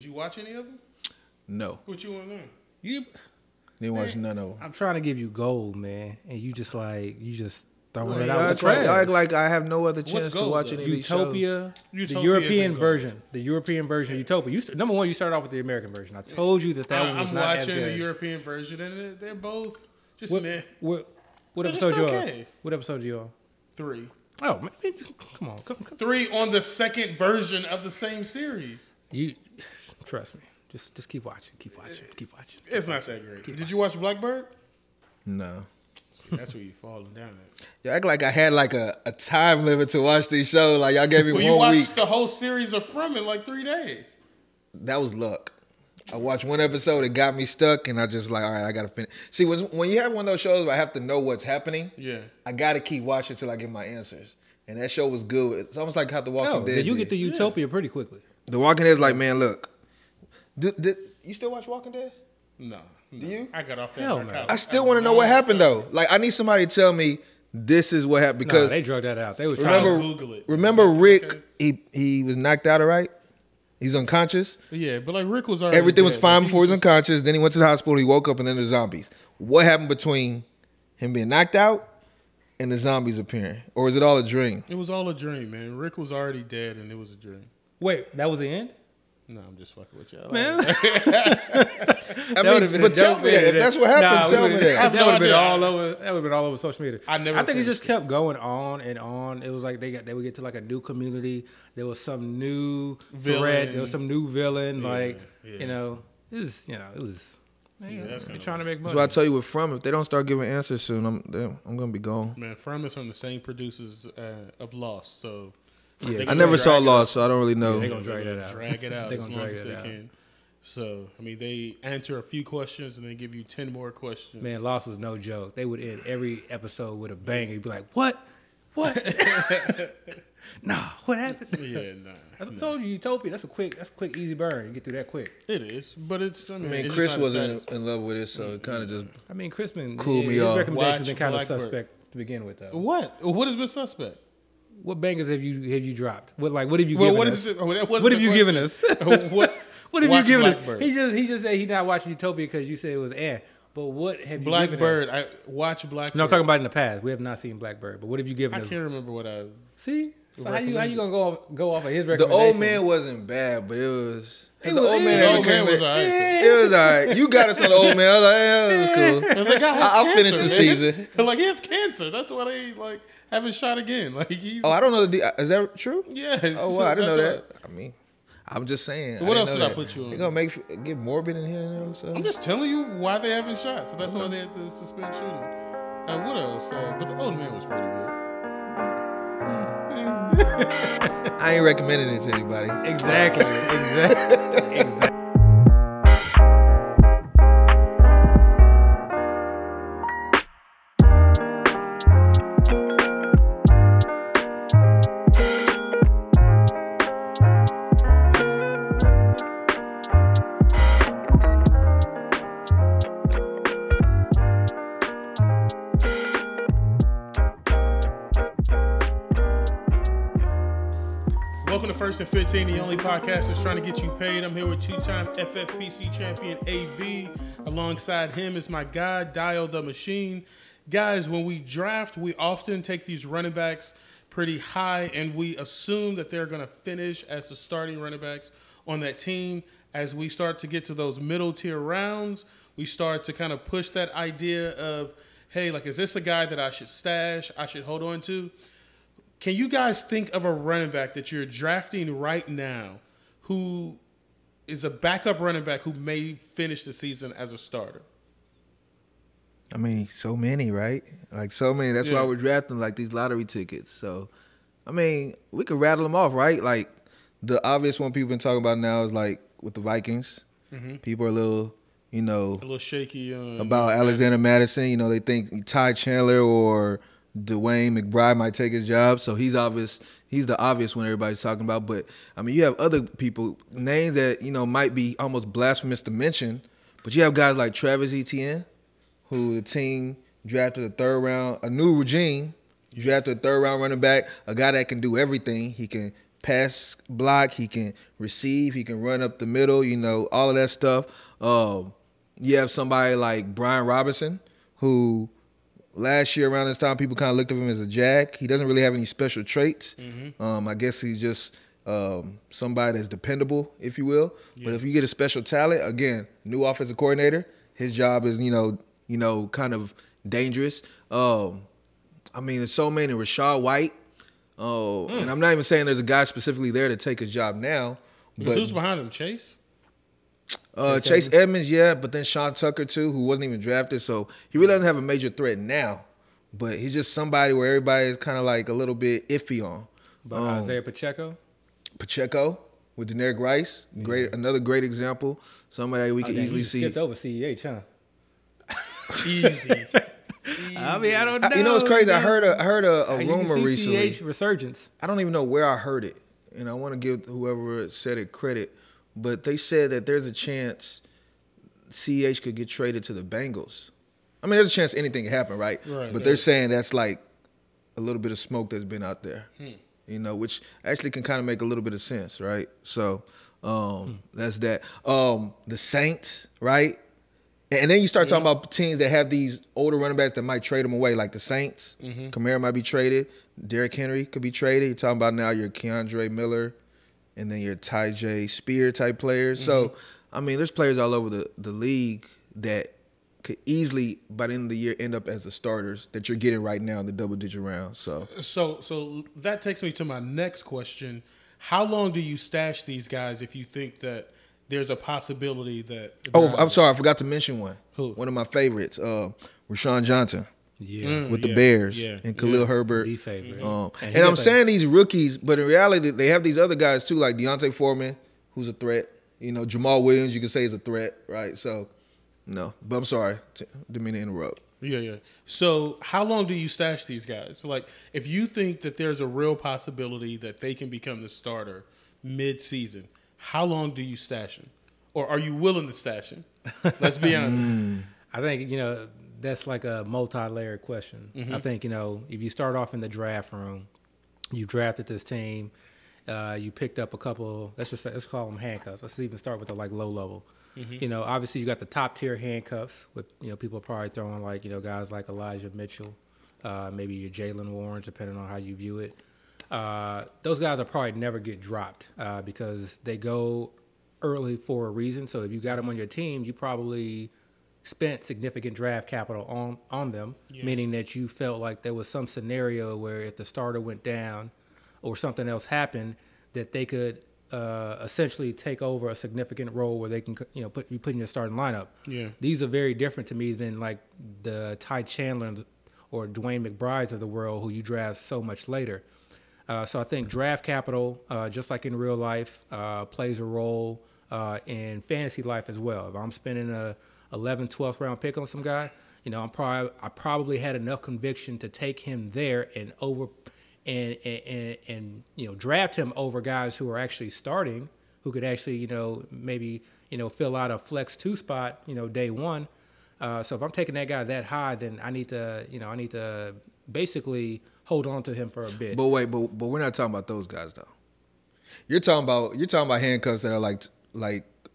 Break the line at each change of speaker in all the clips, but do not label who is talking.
Did you watch any of them?
No.
What you want to know?
You
Didn't watch none of them.
I'm trying to give you gold, man, and you just throwing
Well,
it out.
That's right. Y'all act like I have no other chance to
gold,
watch
though?
any of these shows.
Utopia,
Utopia
the European
isn't gold.
version. The European version of Utopia. Number one, you started off with the American version. I told you that one was
I'm
not as
watching
good.
the European version, and they're both just
What,
meh.
what
They're
episode
just
you
okay.
on? What episode you on?
3.
Oh, man, come on.
3 on the second version of the same series.
You trust me. Just keep watching. Keep watching.
It's not that great. Did you watch Blackbird?
No.
That's where you falling down at.
Y'all act like I had like a time limit to watch these shows. Like y'all gave me
Well, you
1
watched
week.
the whole series of From in like 3 days.
That was luck. I watched one episode, it got me stuck, and I just like, all right, I gotta finish. See, when you have one of those shows where I have to know what's happening,
Yeah.
I gotta keep watching till I get my answers. And that show was good. It's almost like how The Walking Dead.
You
did.
get to Utopia pretty quickly.
The Walking Dead is like, man, look. You still watch Walking Dead?
No.
Do you?
I got off that.
Hell no.
narcotic.
I still want to know what happened though. Like, I need somebody to tell me this is what happened because
They drug that out. They was trying
remember,
to
Google it.
remember Rick?
Okay.
He was knocked out, all right? He's unconscious.
Yeah, but like Rick was already
Everything was
dead.
fine
Like,
before he was
just-
unconscious. Then he went to the hospital. He woke up and then the zombies. What happened between him being knocked out and the zombies appearing, or is it all a dream?
It was all a dream, man. Rick was already dead, and it was a dream.
Wait, that was the end?
No, I'm just fucking with y'all.
Man.
I mean, but tell me that if that's what happened. Tell me that.
have
That
no
would have been
idea.
all over. That would have been all over social media.
I never
I think it
finished
just kept going on and on. It was like they would get to like a new community. There was some new
Villain.
threat. There was some new villain.
Yeah,
Like
yeah.
it was.
that's
They're
kinda
trying to make money.
That's why I tell you with From, if they don't start giving answers soon, I'm gonna be gone.
Man, From is from the same producers of Lost, so
Yeah,
they
I
gonna
never
drag
saw
it
Lost, so I don't really know.
they gonna drag that out.
Drag it out
They
as
gonna
long
drag
as
it
they
out.
can. So, I mean, they answer a few questions and then give you 10 more questions.
Man, Lost was no joke. They would end every episode with a bang. You'd be like, "What? Nah, what happened?"
Yeah, nah.
I told you, Utopia. That's a quick, easy burn. You get through that quick.
It is, but it's. I mean,
I mean,
it's
Chris
just not
wasn't
satisfying.
in love with it, so it kind of just.
I mean, Chris been
Cool me
his
off.
recommendations
Watch
been kind of
Blackbird.
suspect to begin with, though.
What has been suspect?
What bangers have you dropped? What have you
Well,
given
what
us?
is it? Oh, that wasn't
What have
the
you given
question.
us?
What?
What have you
Watch
given
Blackbird.
us? He just said he's not watching Utopia because you said it was But what have you
Blackbird.
given us?
I watch Blackbird.
No, I'm talking about in the past. We have not seen Blackbird. But what have you given
I
us?
can't remember what I.
See? So how you gonna go off of his
The
recommendation?
old man wasn't bad, but it was.
He
The
was-
old
he
man,
The
was-
old man was alright.
It was all right. You got us on the old man. I was like, yeah, it was cool.
The guy has
I'll
cancer,
finish the
man.
season.
Like he has cancer. That's why they like haven't shot again. Like he's.
Oh, I don't know. Is that true?
Yes.
Oh, wow, I didn't know
That's
that. I mean, I'm just saying.
What
didn't
else
know
did I
that.
put you on?
They're gonna get morbid in here. You know, so.
I'm just telling you why they haven't shot. So that's why they had to suspend shooting. What else? But the old man was pretty good.
I ain't recommending it to anybody.
Exactly.
Welcome to First and 15, the only podcast that's trying to get you paid. I'm here with two-time FFPC champion AB. Alongside him is my guy, Dial the Machine. Guys, when we draft, we often take these running backs pretty high, and we assume that they're going to finish as the starting running backs on that team. As we start to get to those middle-tier rounds, we start to kind of push that idea of, hey, like, is this a guy that I should stash, I should hold on to? Can you guys think of a running back that you're drafting right now who is a backup running back who may finish the season as a starter?
I mean, so many, right? Like so many. That's
Yeah.
why we're drafting like these lottery tickets. So, I mean, we could rattle them off, right? Like the obvious one people been talking about now is like with the Vikings.
Mm-hmm.
People are a little,
A little shaky
about Alexander Madison. They think Ty Chandler or Dwayne McBride might take his job. So he's the obvious one everybody's talking about. But I mean, you have other people, names that, might be almost blasphemous to mention. But you have guys like Travis Etienne, who the team drafted a third round, a new regime, drafted a third round running back, a guy that can do everything. He can pass block, he can receive, he can run up the middle, all of that stuff. You have somebody like Brian Robinson, who last year around this time people kind of looked at him as a jack. He doesn't really have any special traits. I guess he's just somebody that's dependable, if you will. Yeah. But if you get a special talent, again, new offensive coordinator, his job is kind of dangerous. There's so many. Rashad White. And I'm not even saying there's a guy specifically there to take his job now.
But who's behind him? Chase?
Chase Edmonds, yeah, but then Sean Tucker too, who wasn't even drafted, so he really doesn't have a major threat now. But he's just somebody where everybody is kind of like a little bit iffy on.
But Isaiah Pacheco
with Deneric Rice, another great example. Somebody we could easily see.
Skipped over CEH, huh?
Easy.
I mean, I don't know.
You know, it's crazy. I heard a rumor recently.
CEH resurgence.
I don't even know where I heard it, and I want to give whoever said it credit. But they said that there's a chance CEH could get traded to the Bengals. I mean, there's a chance anything can happen, right? But they're saying that's like a little bit of smoke that's been out there, which actually can kind of make a little bit of sense, right? So that's that. The Saints, right? And then you start talking about teams that have these older running backs that might trade them away, like the Saints. Kamara might be traded. Derrick Henry could be traded. You're talking about now your Keandre Miller and then your Ty J. Spear type players. So, I mean, there's players all over the league that could easily, by the end of the year, end up as the starters that you're getting right now in the double-digit round. So
that takes me to my next question. How long do you stash these guys if you think that there's a possibility that...
I'm sorry. I forgot to mention one.
Who?
One of my favorites, Rashawn Johnson.
With
the Bears and Khalil Herbert.
The favorite.
And I'm saying these rookies, but in reality, they have these other guys too, like Deontay Foreman, who's a threat. Jamal Williams, you can say is a threat, right? So, no. But I'm sorry. Didn't mean to interrupt.
Yeah. So how long do you stash these guys? Like, if you think that there's a real possibility that they can become the starter mid-season, how long do you stash them? Or are you willing to stash them? Let's be honest.
I think, that's like a multi-layered question. I think, if you start off in the draft room, you drafted this team, you picked up a couple, let's call them handcuffs. Let's even start with the low level. Obviously you got the top tier handcuffs with, people are probably throwing guys like Elijah Mitchell, maybe your Jalen Warren, depending on how you view it. Those guys will probably never get dropped because they go early for a reason. So if you got them on your team, you probably spent significant draft capital on them, meaning that you felt like there was some scenario where if the starter went down or something else happened, that they could essentially take over a significant role where they can put you in your starting lineup. These are very different to me than like the Ty Chandler or Dwayne McBrides of the world who you draft so much later. So I think draft capital, just like in real life, plays a role in fantasy life as well. If I'm spending a 11th, 12th round pick on some guy, I probably had enough conviction to take him there and draft him over guys who are actually starting, who could actually, maybe, fill out a flex 2 spot, day one. So if I'm taking that guy that high, then I need to basically hold on to him for a bit.
But wait, but we're not talking about those guys though. You're talking about handcuffs that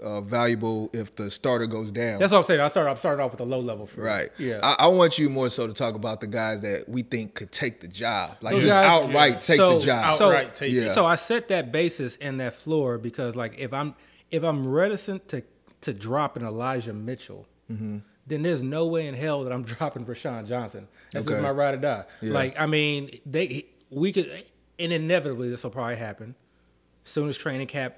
are valuable if the starter goes down.
That's what I'm saying. I'm starting off with a low level for
right.
Yeah.
I want you more so to talk about the guys that we think could take the job, like those just guys, outright take the job.
So I set that basis and that floor because if I'm reticent to drop an Elijah Mitchell, then there's no way in hell that I'm dropping Rashawn Johnson. That's just my ride or die. Yeah. We could, and inevitably this will probably happen. As soon as training camp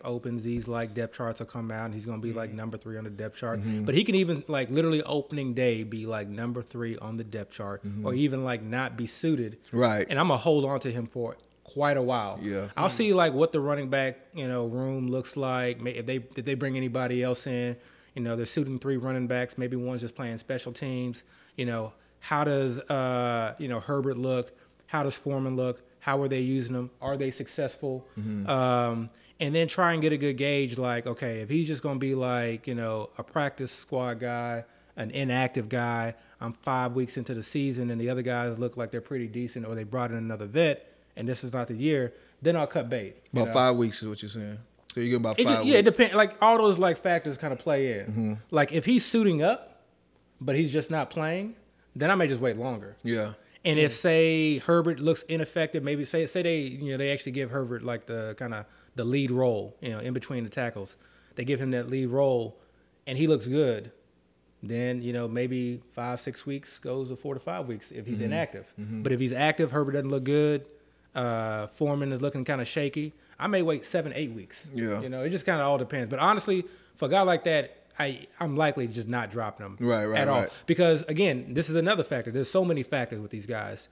opens, these depth charts will come out and he's going to be number 3 on the depth chart. But he can even literally opening day be number 3 on the depth chart or even not be suited.
Right.
And I'm going to hold on to him for quite a while.
Yeah.
I'll see what the running back, room looks like. If they bring anybody else in, they're suiting 3 running backs. Maybe one's just playing special teams. How does, Herbert look? How does Foreman look? How are they using them? Are they successful? And then try and get a good gauge, okay, if he's just going to be a practice squad guy, an inactive guy, I'm 5 weeks into the season and the other guys look like they're pretty decent or they brought in another vet and this is not the year, then I'll cut bait.
About 5 weeks is what you're saying. So you get about 5 weeks.
Yeah, it depends. Like all those like factors kind of play in.
Mm-hmm.
Like if he's suiting up, but he's just not playing, then I may just wait longer.
Yeah.
And if say Herbert looks ineffective, maybe say they actually give Herbert like the kind of the lead role, in between the tackles. They give him that lead role, and he looks good. Then maybe 5-6 weeks goes to 4 to 5 weeks if he's inactive. Mm-hmm. But if he's active, Herbert doesn't look good. Foreman is looking kind of shaky. I may wait 7-8 weeks.
Yeah.
It just kind of all depends. But honestly, for a guy like that, I'm likely just not dropping him at all. Because, again, this is another factor. There's so many factors with these guys.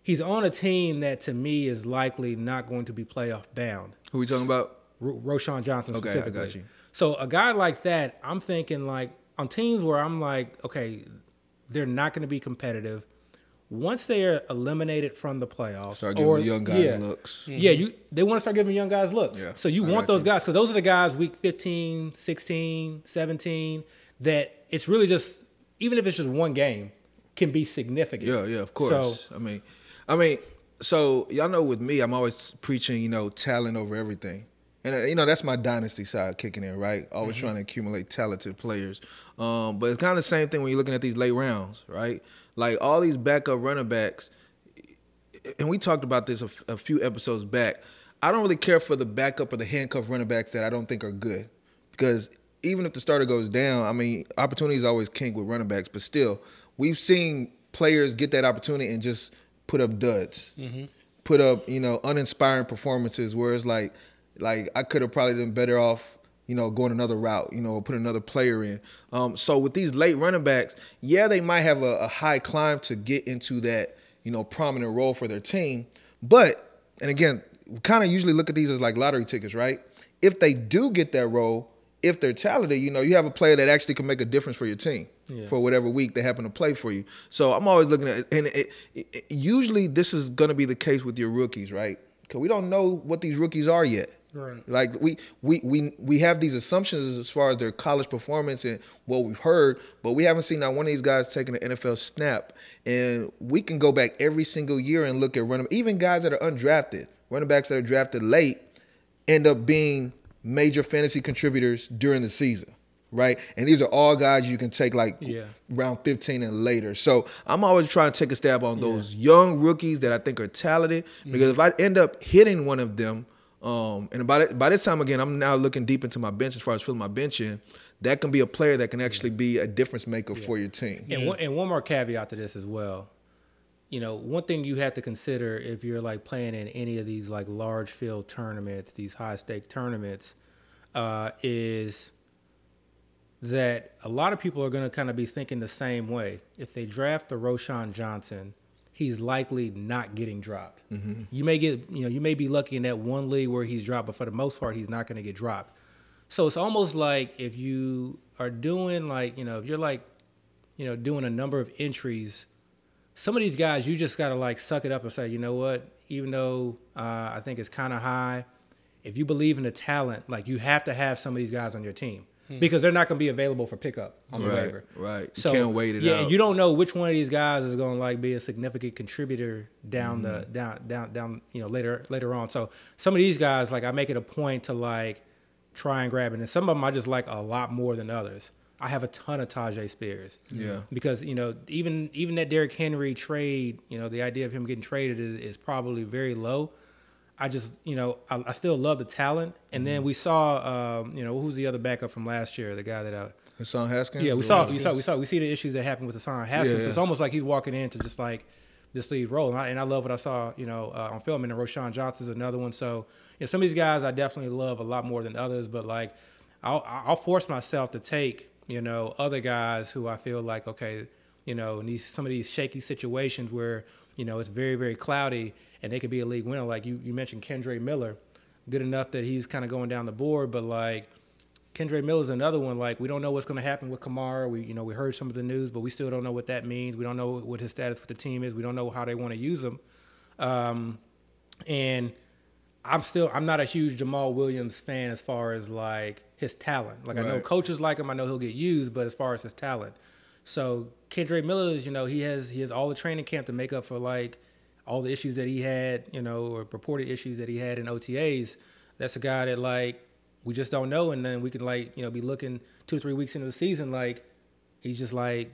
He's on a team that, to me, is likely not going to be playoff bound.
Who are we talking about?
Roshan Johnson specifically.
Okay, I got you.
So a guy like that, I'm thinking like on teams where I'm like, okay, they're not going to be competitive. Once they are eliminated from the playoffs,
start giving young guys looks.
Mm-hmm. Yeah, they want to start giving young guys looks.
Yeah,
so you want those guys because those are the guys week 15, 16, 17 that it's really just, even if it's just one game, can be significant.
Yeah, of course. So, I mean, so y'all know with me, I'm always preaching, talent over everything. And, that's my dynasty side kicking in, right? Always trying to accumulate talented players. But it's kind of the same thing when you're looking at these late rounds, right? Like all these backup running backs, and we talked about this a few episodes back. I don't really care for the backup or the handcuff running backs that I don't think are good. Because even if the starter goes down, opportunity is always king with running backs. But still, we've seen players get that opportunity and just put up duds. Mm-hmm. Put up, uninspiring performances where it's like I could have probably been better off, going another route, put another player in. So with these late running backs, they might have a high climb to get into that, prominent role for their team. But, and again, we kind of usually look at these as like lottery tickets, right? If they do get that role, if they're talented, you have a player that actually can make a difference for your team for whatever week they happen to play for you. So I'm always looking at, and usually this is going to be the case with your rookies, right? Because we don't know what these rookies are yet. Right. Like we have these assumptions as far as their college performance and what we've heard, but we haven't seen not one of these guys taking an NFL snap. And we can go back every single year and look at even guys that are undrafted, running backs that are drafted late, end up being major fantasy contributors during the season. Right? And these are all guys you can take round 15 and later. So I'm always trying to take a stab on those young rookies that I think are talented, because if I end up hitting one of them, and by this time, again, I'm now looking deep into my bench as far as filling my bench in, that can be a player that can actually be a difference maker for your team.
And one more caveat to this as well. One thing you have to consider if you're like playing in any of these like large field tournaments, these high stake tournaments, is that a lot of people are going to kind of be thinking the same way. If they draft the Roshan Johnson, he's likely not getting dropped. Mm-hmm. You may be lucky in that one league where he's dropped, but for the most part, he's not going to get dropped. So it's almost like if you are doing if you're like, doing a number of entries, some of these guys, you just got to like suck it up and say, you know what, even though I think it's kind of high, if you believe in the talent, like you have to have some of these guys on your team. Because they're not going to be available for pickup on the waiver.
Right. So, you can't wait it out.
Yeah, you don't know which one of these guys is going to like be a significant contributor down later on. So some of these guys, like I make it a point to like try and grab it. And some of them I just like a lot more than others. I have a ton of Tajay Spears.
Yeah.
Because, even that Derrick Henry trade, the idea of him getting traded is probably very low. I just, I still love the talent. And then we saw, who's the other backup from last year? The guy that
Hassan Haskins?
Yeah, we see the issues that happened with Hassan Haskins. Yeah. It's almost like he's walking into just like this lead role. And I love what I saw, on film. And Roshan Johnson's another one. So, some of these guys I definitely love a lot more than others. But like, I'll force myself to take, other guys who I feel like, okay, in some of these shaky situations where, it's very, very cloudy and they could be a league winner. Like you mentioned Kendre Miller, good enough that he's kind of going down the board, but like Kendre Miller's another one. Like we don't know what's going to happen with Kamara. We heard some of the news, but we still don't know what that means. We don't know what his status with the team is. We don't know how they want to use him. And I'm not a huge Jamal Williams fan as far as like his talent. Like I know coaches like him. I know he'll get used, but as far as his talent. So Kendre Miller is, he has all the training camp to make up for like all the issues that he had, or purported issues that he had in OTAs, that's a guy that like we just don't know, and then we could like be looking 2-3 weeks into the season like he's just like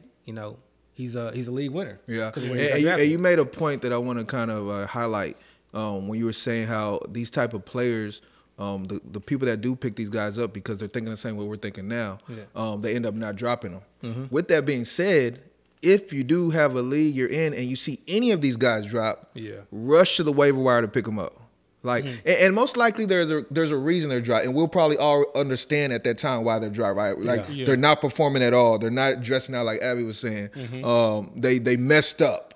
he's a league winner.
Yeah, and you made a point that I want to kind of highlight when you were saying how these type of players. The people that do pick these guys up because they're thinking the same way we're thinking now, they end up not dropping them. Mm-hmm. With that being said, if you do have a league you're in and you see any of these guys drop, rush to the waiver wire to pick them up. Like, and most likely there's a reason they're dropped, and we'll probably all understand at that time why they're dropped, right? Like they're not performing at all. They're not dressing out like Abby was saying. Mm-hmm. They messed up.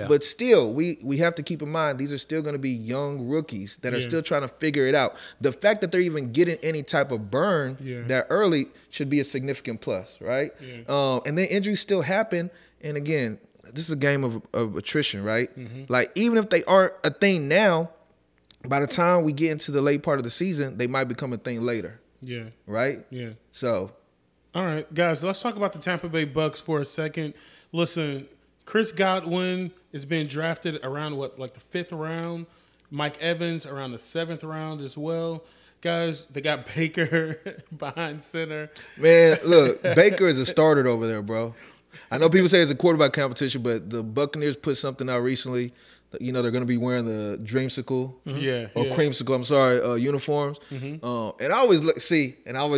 But still, we have to keep in mind these are still going to be young rookies that are still trying to figure it out. The fact that they're even getting any type of burn that early should be a significant plus, right? And then injuries still happen, and again, this is a game of attrition, right? Mm-hmm. Like even if they aren't a thing now, by the time we get into the late part of the season, they might become a thing later. Yeah. Right?
Yeah.
So,
all right, guys, let's talk about the Tampa Bay Bucs for a second. Listen, Chris Godwin is being drafted around the 5th round. Mike Evans around the 7th round as well. Guys, they got Baker behind center.
Man, look, Baker is a starter over there, bro. I know people say it's a quarterback competition, but the Buccaneers put something out recently. They're going to be wearing the Dreamsicle or Creamsicle, I'm sorry, uniforms. Mm-hmm. And I always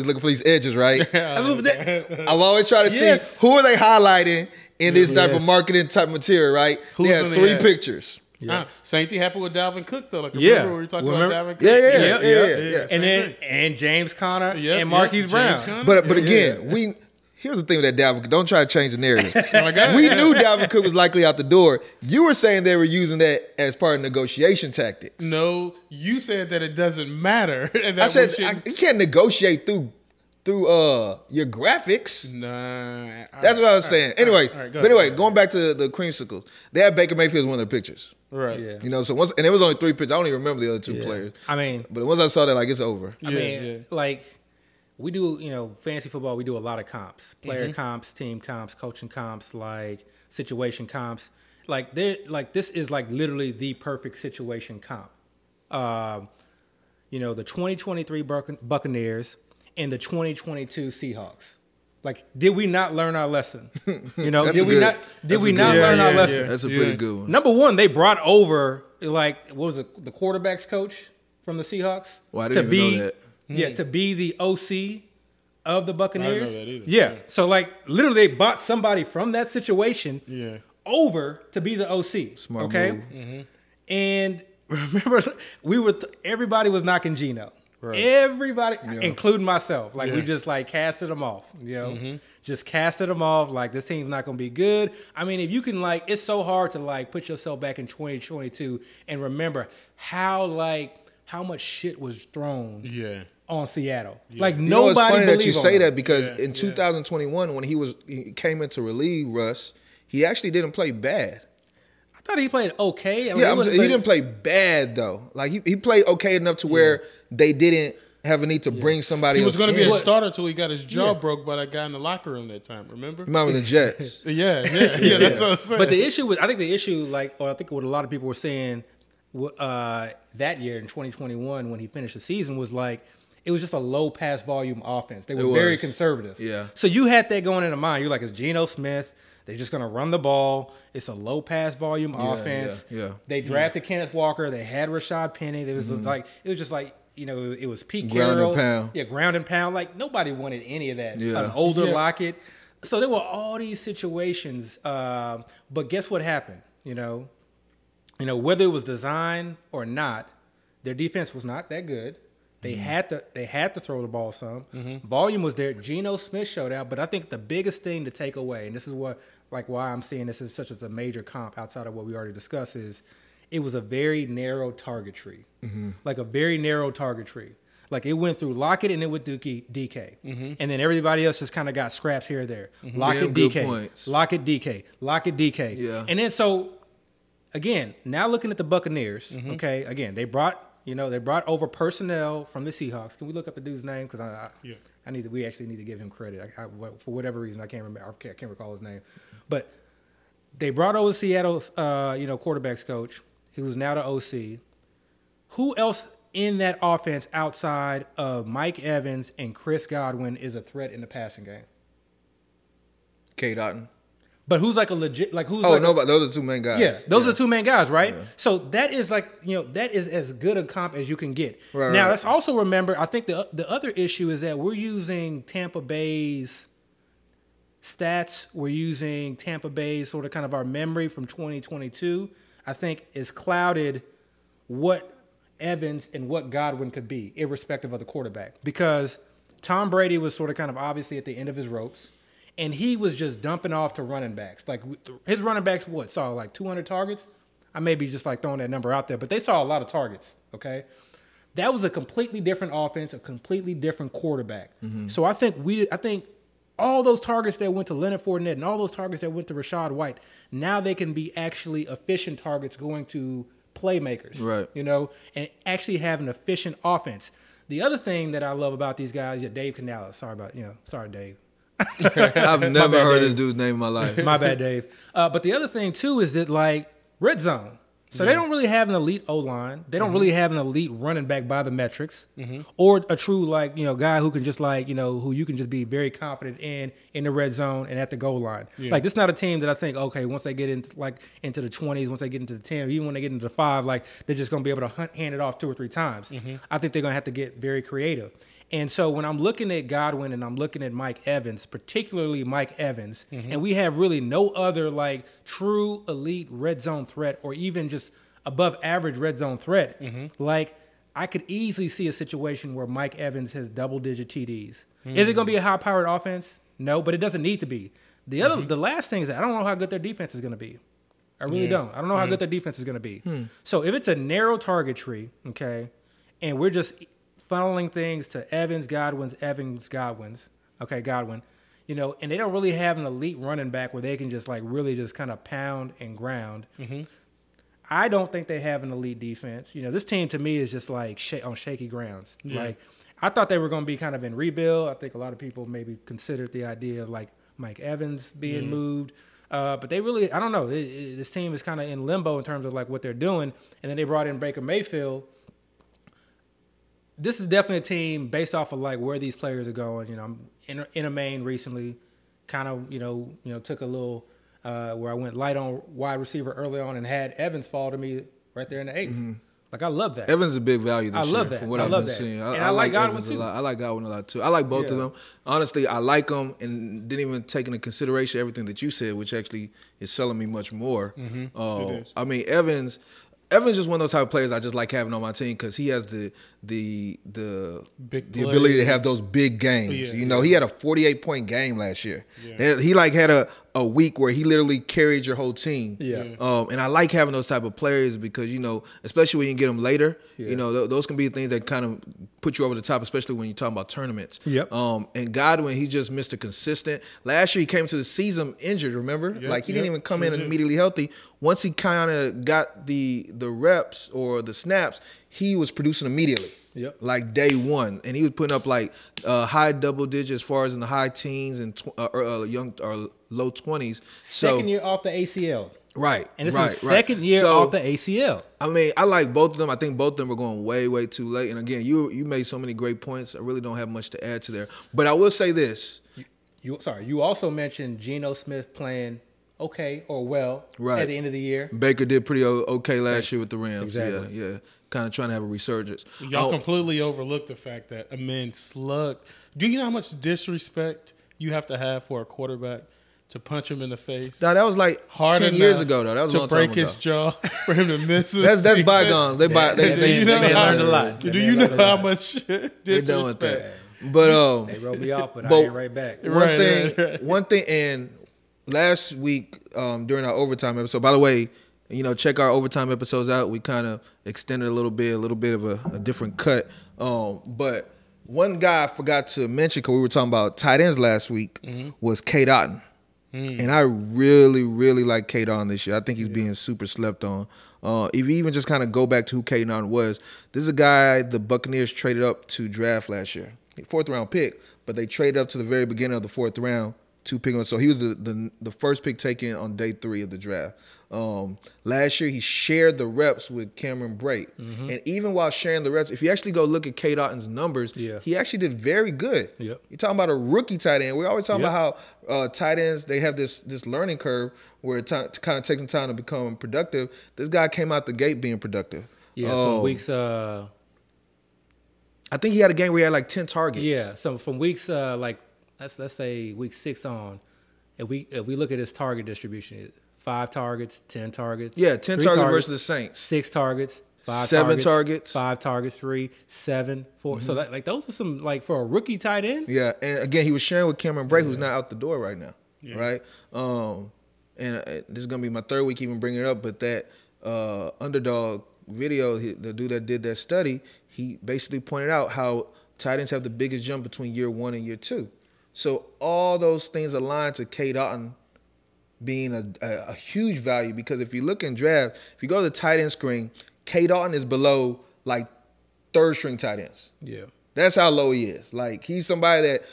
looking for these edges, right? I've always tried to see who are they highlighting in this type of marketing type material, right? They have 3 pictures.
Yeah. Same thing happened with Dalvin Cook, though. Like, remember we were talking about Dalvin Cook?
Yeah.
And James Conner and Marquise Brown.
But again, here's the thing with that Dalvin Cook. Don't try to change the narrative. We knew Dalvin Cook was likely out the door. You were saying they were using that as part of negotiation tactics.
No, you said that it doesn't matter. And
I said you can't negotiate through your graphics.
Nah.
That's what I was saying. Anyways, going back to the creamsicles, they had Baker Mayfield as one of their pictures.
Right.
Yeah. So once, and it was only 3 pictures. I don't even remember the other 2 players.
I mean,
but once I saw that, like, it's over.
Like we do, fantasy football. We do a lot of comps, player comps, team comps, coaching comps, like situation comps. Like this is like literally the perfect situation comp. The 2023 Buccaneers and the 2022 Seahawks. Like, did we not learn our lesson? Did we not learn our lesson?
That's a pretty good one.
Number one, they brought over what was it, the quarterback's coach from the Seahawks?
Well, I didn't even know that.
Yeah, to be the OC of the Buccaneers.
I didn't know that either.
Yeah. So like literally they bought somebody from that situation over to be the OC.
Smart move.
Mm-hmm. And remember, everybody was knocking Geno. Right. Everybody, including myself, like we just like casted them off, just casted them off. Like, this team's not going to be good. I mean, if you can, like, it's so hard to like put yourself back in 2022 and remember how much shit was thrown on Seattle. Like, nobody.
It's funny that you say
that
because in 2021 when he came in to relieve Russ, he actually didn't play bad.
I thought he played okay.
He didn't play bad though. Like he played okay enough to where they didn't have a need to bring somebody else.
He was going to be a starter until he got his jaw broke by that guy in the locker room that time. Remember?
Remember the Jets?
That's what I'm saying.
But the issue was, I think what a lot of people were saying that year in 2021 when he finished the season was like, it was just a low pass volume offense. They were very conservative.
Yeah.
So you had that going into mind. You're like, it's Geno Smith. They're just going to run the ball. It's a low pass volume offense.
Yeah.
They drafted Kenneth Walker. They had Rashad Penny. It was just like it was Pete
Ground
Carroll.
and pound.
Yeah, ground and pound. Like, nobody wanted any of that. Yeah. An older Lockett. So there were all these situations. But guess what happened? Whether it was design or not, their defense was not that good. They had to throw the ball some. Volume was there. Geno Smith showed out, but I think the biggest thing to take away, and this is why I'm seeing this as such as a major comp outside of what we already discussed, is it was a very narrow target tree, like a very narrow target tree. Like, it went through Lockett and it went through DK, and then everybody else just kind of got scraps here or there. Lockett, DK, Lockett, DK, Lockett, DK, and then so again, now looking at the Buccaneers, okay, again they brought over personnel from the Seahawks. Can we look up the dude's name? Because we actually need to give him credit. For whatever reason, I can't remember. I can't recall his name. But They brought over Seattle's, quarterbacks coach. He was now the OC. Who else in that offense outside of Mike Evans and Chris Godwin is a threat in the passing game?
K. Dotton.
But who's like a legit, like who's
but those are the two main guys.
Yeah, those are the two main guys, right? Yeah. So that is like, that is as good a comp as you can get. Right, now, let's also remember, I think the other issue is that we're using Tampa Bay's stats. We're using Tampa Bay's sort of kind of our memory from 2022. I think is clouded what Evans and what Godwin could be, irrespective of the quarterback. Because Tom Brady was sort of kind of obviously at the end of his ropes. And he was just dumping off to running backs. Like his running backs, saw like 200 targets? I may be just like throwing that number out there, but they saw a lot of targets, okay? That was a completely different offense, a completely different quarterback. Mm-hmm. So I think all those targets that went to Leonard Fournette and all those targets that went to Rachaad White, now they can be actually efficient targets going to playmakers, right? And actually have an efficient offense. The other thing that I love about these guys is Dave Canales. Sorry, Dave.
I've never heard this dude's name in my life.
My bad, Dave. But the other thing, too, is that, like, red zone. So they don't really have an elite O-line. They don't really have an elite running back by the metrics or a true, like, guy who can just, like, who you can just be very confident in the red zone and at the goal line. Yeah. Like, this is not a team that I think, okay, once they get into the 20s, once they get into the 10, or even when they get into the 5, like, they're just going to be able to hand it off 2 or 3 times. I think they're going to have to get very creative. And so when I'm looking at Godwin and I'm looking at Mike Evans, particularly Mike Evans, and we have really no other like true elite red zone threat or even just above average red zone threat, like I could easily see a situation where Mike Evans has double-digit TDs. Is it going to be a high-powered offense? No, but it doesn't need to be. The last thing is that I don't know how good their defense is going to be. I really don't. I don't know how good their defense is going to be. So if it's a narrow target tree, okay, and we're just funneling things to Evans, Godwin, Godwin, and they don't really have an elite running back where they can just like really just kind of pound and ground. I don't think they have an elite defense. This team to me is just like on shaky grounds. Yeah. Like I thought they were going to be kind of in rebuild. I think a lot of people maybe considered the idea of like Mike Evans being moved. But they really, I don't know. This team is kind of in limbo in terms of like what they're doing. And then they brought in Baker Mayfield. This is definitely a team based off of like where these players are going. I'm in a main recently, kind of took a little where I went light on wide receiver early on and had Evans fall to me right there in the 8th. Like I love that.
Evans is a big value this year.
I love that.
From what I've been seeing.
I like Godwin too.
I like Godwin a lot too. I like both of them. Honestly, I like them and didn't even take into consideration everything that you said, which actually is selling me much more. I mean, Evans just one of those type of players I just like having on my team because he has the ability to have those big games. He had a 48-point game last year. He like had a week where he literally carried your whole team. And I like having those type of players because especially when you get them later, those can be things that kind of put you over the top, especially when you're talking about tournaments. And Godwin, he just missed a consistent. Last year he came to the season injured. Remember, like he didn't even come in immediately healthy. Once he kind of got the reps or the snaps, he was producing immediately. Like day one, and he was putting up like high double digits as far as in the high teens and young or low 20s.
Second year off the ACL.
Right.
And this is second year off the ACL.
I mean, I like both of them. I think both of them are going way, way too late. And again, you made so many great points. I really don't have much to add to there. But I will say this.
You also mentioned Geno Smith playing okay or well at the end of the year.
Baker did pretty okay last year with the Rams. Exactly. Yeah. Kind of trying to have a resurgence.
Y'all completely overlooked the fact that a man slugged. Do you know how much disrespect you have to have for a quarterback to punch him in the face?
That was like 10 years ago, though. That was a long time ago.
To break his jaw for him to miss it.
That's bygones. They
learned a lot.
Do you know how much disrespect?
But
they wrote me off, but I ain't right back.
One thing, and last week during our overtime episode, by the way, check our overtime episodes out. We kind of extended a little bit of a different cut. But one guy I forgot to mention because we were talking about tight ends last week was K. Dotton. And I really, really like K. Dotton this year. I think he's being super slept on. If you even just kind of go back to who K. Dotton was, this is a guy the Buccaneers traded up to draft last year. 4th round pick, but they traded up to the very beginning of the 4th round 2 pick. So he was the first pick taken on day 3 of the draft. Last year he shared the reps with Cameron Brate, and even while sharing the reps, if you actually go look at K. Otton's numbers, he actually did very good.
Yep.
You're talking about a rookie tight end. We always talk about how tight ends, they have this learning curve where it kind of takes them time to become productive. This guy came out the gate being productive.
Yeah, from weeks.
I think he had a game where he had like 10 targets.
Yeah, so from weeks like let's say week 6 on, if we look at his target distribution, 5 targets, 10 targets.
Yeah, 10 targets versus the Saints.
6 targets, 5
7
targets, 5 targets, 3, 7, 4. So that, like, those are some, like, for a rookie tight end.
Yeah, and again, he was sharing with Cameron Brate, who's not out the door right now, right? And this is gonna be my 3rd week even bringing it up, but that underdog video, the dude that did that study, he basically pointed out how tight ends have the biggest jump between year 1 and year 2. So all those things align to K. Otton being a huge value, because if you look in draft, if you go to the tight end screen, K. Otton is below like 3rd string tight ends.
Yeah.
That's how low he is. Like, he's somebody that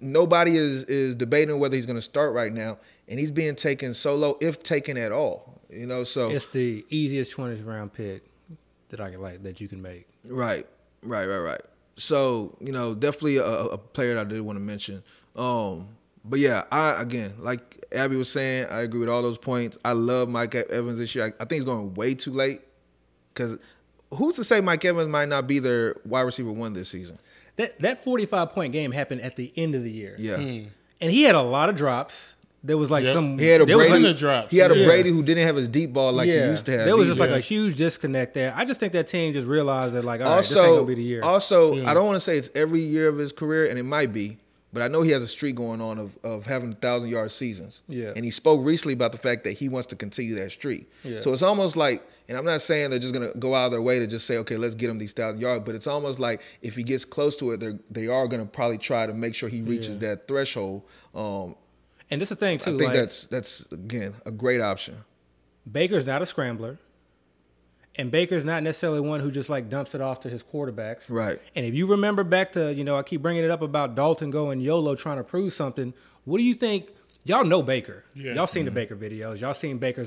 nobody is debating whether he's going to start right now, and he's being taken so low, if taken at all. You know, so
it's the easiest 20th round pick that you can make.
Right. So, you know, definitely a player that I did want to mention. But yeah, again, like Abby was saying, I agree with all those points. I love Mike Evans this year. I think he's going way too late, because who's to say Mike Evans might not be their wide receiver 1 this season?
That 45-point game happened at the end of the year.
Yeah.
And he had a lot of drops. There was like some.
He had a Brady
drops.
He had a Brady who didn't have his deep ball like he used to have.
There was just like a huge disconnect there. I just think that team just realized that, like, all right, this ain't gonna be the year.
Also, I don't want to say it's every year of his career, and it might be, but I know he has a streak going on of having 1,000-yard seasons.
Yeah.
And he spoke recently about the fact that he wants to continue that streak. Yeah. So it's almost like, and I'm not saying they're just going to go out of their way to just say, okay, let's get him these 1,000 yards, but it's almost like if he gets close to it, they are going to probably try to make sure he reaches that threshold.
And this is the thing, too.
I think that's again, a great option.
Baker's not a scrambler. And Baker's not necessarily one who just, like, dumps it off to his quarterbacks.
Right.
And if you remember back to, you know, I keep bringing it up about Dalton going YOLO trying to prove something. What do you think? Y'all know Baker. Yeah. Y'all seen the Baker videos. Y'all seen Baker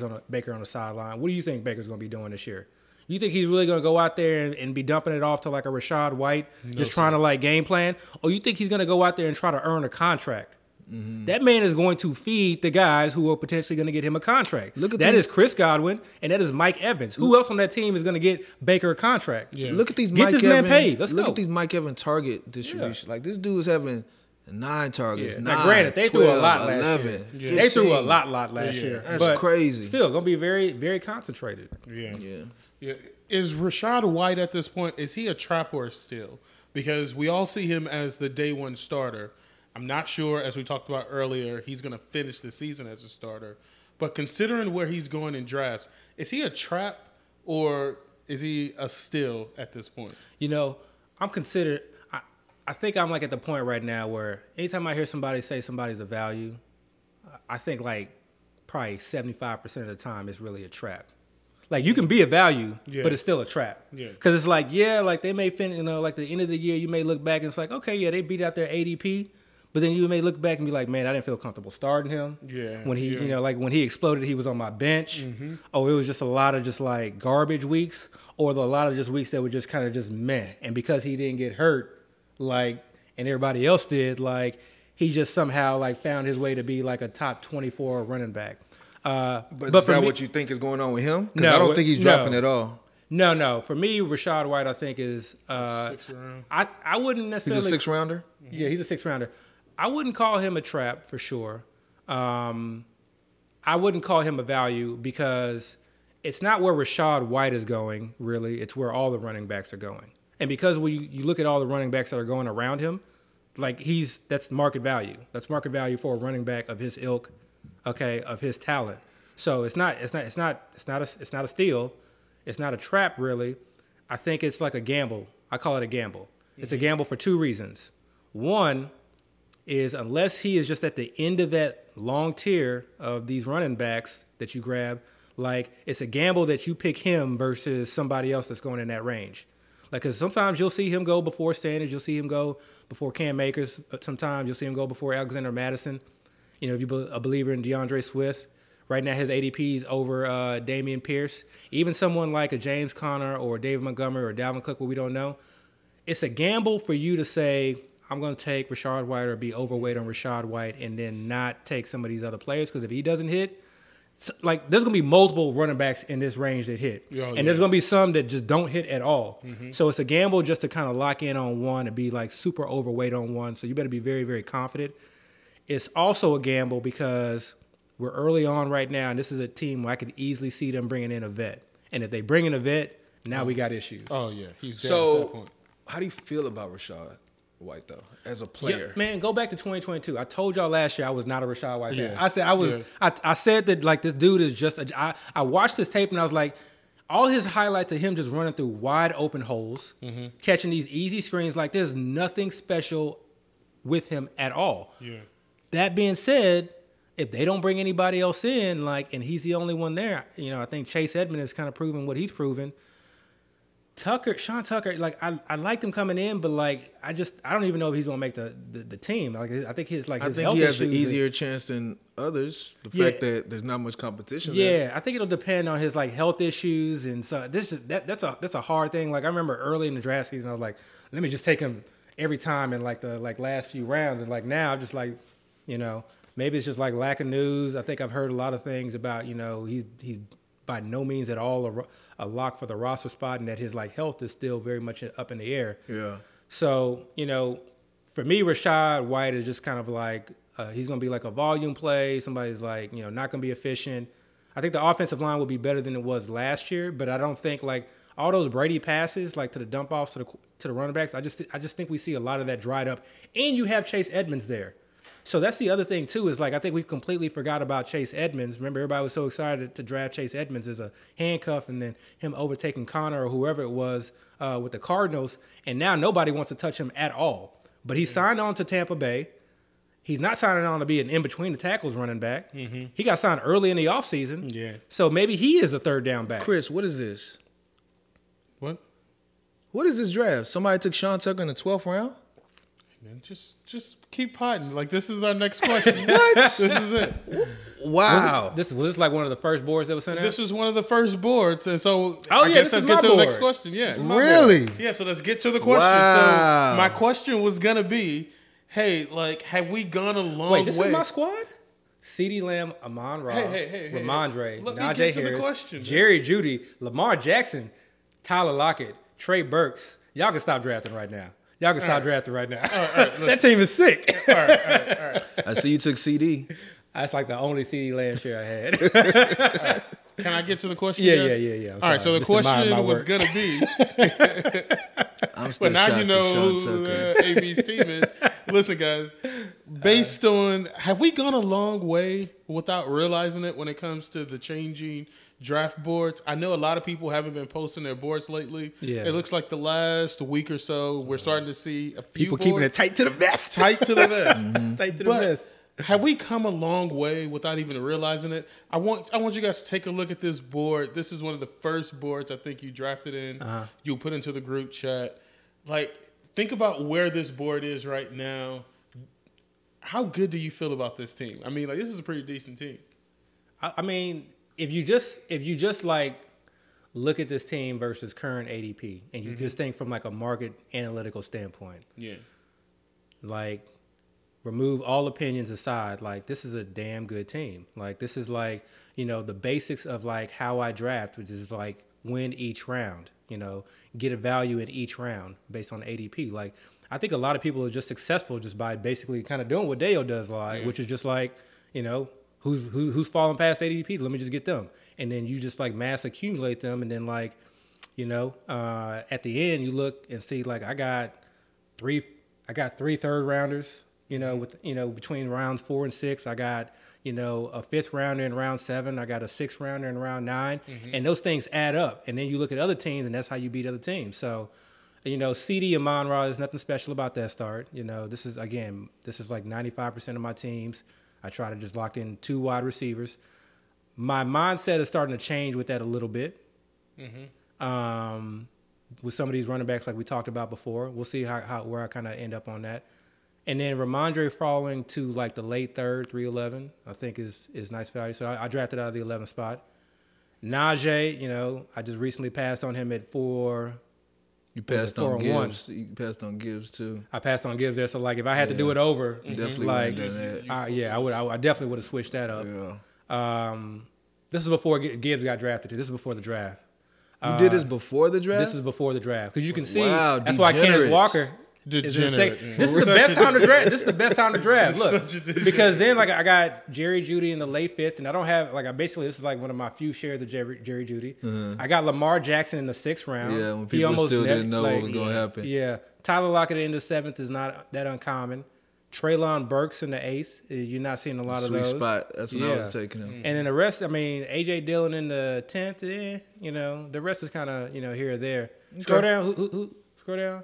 on the sideline. What do you think Baker's going to be doing this year? You think he's really going to go out there and be dumping it off to, like, a Rashad White, trying to, like, game plan? Or you think he's going to go out there and try to earn a contract? That man is going to feed the guys who are potentially going to get him a contract. That is Chris Godwin, and that is Mike Evans. Who else on that team is going to get Baker a contract?
Yeah. Look at these
Mike Evans. Get this man paid. Let's go.
Look at these Mike Evans target distribution. Yeah. Like, this dude is having 9 targets. Yeah. 9,
now, granted, they
12,
threw a lot
11,
last year.
15.
They threw a lot last year.
That's crazy.
Still, going to be very, very concentrated.
Yeah. Is Rashad White at this point, is he a trap or still? Because we all see him as the day 1 starter. I'm not sure, as we talked about earlier, he's going to finish the season as a starter. But considering where he's going in drafts, is he a trap or is he a steal at this point?
You know, I'm considered – I think I'm, like, at the point right now where anytime I hear somebody say somebody's a value, I think, like, probably 75% of the time it's really a trap. Like, you can be a value, but it's still a trap. Because it's like, like, they may finish, you know, like, the end of the year, you may look back and it's like, okay, they beat out their ADP. But then you may look back and be like, man, I didn't feel comfortable starting him. When he, you know, like when he exploded, he was on my bench. Or it was just a lot of just like garbage weeks, or a lot of just weeks that were just kind of just meh. And because he didn't get hurt, like, and everybody else did, like, he just somehow like found his way to be like a top 24 running back.
But is that what you think is going on with him? Because
no,
I don't think he's dropping at all.
No. For me, Rashad White, I think is
6th round.
I wouldn't necessarily.
He's a 6th rounder.
Yeah, he's a 6th rounder. I wouldn't call him a trap for sure. I wouldn't call him a value because it's not where Rashad White is going, really. It's where all the running backs are going. And because when you look at all the running backs that are going around him, like that's market value. That's market value for a running back of his ilk, okay, of his talent. So it's not a steal. It's not a trap, really. I think it's like a gamble. I call it a gamble. It's a gamble for 2 reasons. One is unless he is just at the end of that long tier of these running backs that you grab, like, it's a gamble that you pick him versus somebody else that's going in that range. Like, because sometimes you'll see him go before Sanders, you'll see him go before Cam Akers, sometimes you'll see him go before Alexander Madison. if you're a believer in DeAndre Swift, right now his ADP is over Dameon Pierce. Even someone like a James Conner or David Montgomery or Dalvin Cook, what we don't know, it's a gamble for you to say, I'm going to take Rachaad White or be overweight on Rachaad White and then not take some of these other players, because if he doesn't hit, like there's going to be multiple running backs in this range that hit. And there's going to be some that just don't hit at all. So it's a gamble just to kind of lock in on one and be like super overweight on one. So you better be very, very confident. It's also a gamble because we're early on right now, and this is a team where I could easily see them bringing in a vet. And if they bring in a vet, now we got issues.
Oh, yeah. He's dead at that point.
How do you feel about Rachaad White, though, as a player?
Yeah, man, go back to 2022. I told y'all last year I was not a Rachaad White fan. I said that like this dude is just I watched his tape and I was like, all his highlights of him just running through wide open holes, catching these easy screens, like there's nothing special with him at all. Yeah. That being said, if they don't bring anybody else in, like, and he's the only one there, I think Chase Edmonds has kind of proven what he's proven. Sean Tucker, like I like him coming in, but like I don't even know if he's gonna make the team. Like I think his health
he has
issues
an easier chance than others. The fact that there's not much competition.
Yeah, I think it'll depend on his like health issues, and so that's a hard thing. Like I remember early in the draft season, I was like, let me just take him every time in like the last few rounds, and like now I'm just like, maybe it's just like lack of news. I think I've heard a lot of things about he's by no means at all a lock for the roster spot, and that his like health is still very much up in the air.
Yeah.
So, for me, Rachaad White is just kind of like, he's going to be like a volume play. Somebody's like, not going to be efficient. I think the offensive line will be better than it was last year, but I don't think like all those Brady passes, like to the dump offs to the running backs, I just think we see a lot of that dried up. And you have Chase Edmonds there. So that's the other thing, too, is like I think we completely forgot about Chase Edmonds. Remember, everybody was so excited to draft Chase Edmonds as a handcuff and then him overtaking Connor or whoever it was with the Cardinals. And now nobody wants to touch him at all. But he signed on to Tampa Bay. He's not signing on to be an in-between the tackles running back. He got signed early in the offseason. Yeah. So maybe he is a third down back.
Chris, what is this?
What?
What is this draft? Somebody took Sean Tucker in the 12th round?
Man, just keep potting. Like, this is our next question.
What?
This is it.
Wow.
Was this like one of the first boards that was sent out?
This was one of the first boards. And so I guess let's get to the next question. Yeah.
Really?
Yeah, so let's get to the question.
Wow.
So my question was going to be, hey, like, have we gone a long way?
Wait, this is my squad? CeeDee Lamb, Amon-Ra, Ramondre, Najee Harris, Jerry Jeudy, Lamar Jackson, Tyler Lockett, Trey Burks. Y'all can stop drafting right now. Y'all can stop drafting right now. All right, that team is sick.
All right.
I see you took CD.
That's like the only CeeDee Lamb share I had.
All right. Can I get to the question?
Yeah.
All right, so the question was going to be,
I'm still
but now
shocked
you know
at Sean
who
Tucker.
AB's team is. Listen, guys, based on, have we gone a long way without realizing it when it comes to the changing draft boards? I know a lot of people haven't been posting their boards lately.
Yeah.
It looks like the last week or so, we're starting to see a few
People
boards.
keeping it tight to the vest.
Tight to the vest.
Tight to the vest.
Have we come a long way without even realizing it? I want you guys to take a look at this board. This is one of the first boards I think you drafted in. You put into the group chat. Like, think about where this board is right now. How good do you feel about this team? I mean, like, this is a pretty decent team.
I mean, if you just like look at this team versus current ADP, and you just think from like a market analytical standpoint, like, remove all opinions aside, like, this is a damn good team. Like, this is like, the basics of like how I draft, which is like win each round, get a value in each round based on ADP. Like, I think a lot of people are just successful just by basically kind of doing what Dale does, like, which is just like, who's falling past ADP? Let me just get them. And then you just like mass accumulate them. And then like, at the end you look and see like, I got three third rounders, between rounds 4 and 6, I got, a 5th rounder in round 7. I got a 6th rounder in round 9. And those things add up. And then you look at other teams, and that's how you beat other teams. So, CD Amon-Ra, there's nothing special about that start. This is like 95% of my teams. I try to just lock in 2 wide receivers. My mindset is starting to change with that a little bit. With some of these running backs like we talked about before. We'll see where I kind of end up on that. And then Ramondre falling to like the late third, 311, I think is nice value. So I drafted out of the 11th spot. Najee, you know, I just recently passed on him at 4.
You passed on Gibbs. You passed on Gibbs too.
I passed on Gibbs there. So like if I had to do it over,
definitely
like
done that.
I definitely would have switched that up.
Yeah.
This is before Gibbs got drafted. This is before the draft.
You did this before the draft?
This is before the draft because you can see.
Wow,
that's why Kenneth Walker. This is the best time to draft. This is the best time to draft. Look, because then like I got Jerry Jeudy in the late 5th, and I don't have like this is like one of my few shares of Jerry Jeudy. I got Lamar Jackson in the 6th round.
Yeah, when people still didn't know what was going to happen.
Yeah, Tyler Lockett in the 7th is not that uncommon. Treylon Burks in the 8th. You're not seeing a lot of those.
Sweet spot. That's when I was taking him.
And then the rest, I mean, A.J. Dillon in the 10th. You know, the rest is kind of here or there. Scroll down. Who? Scroll down.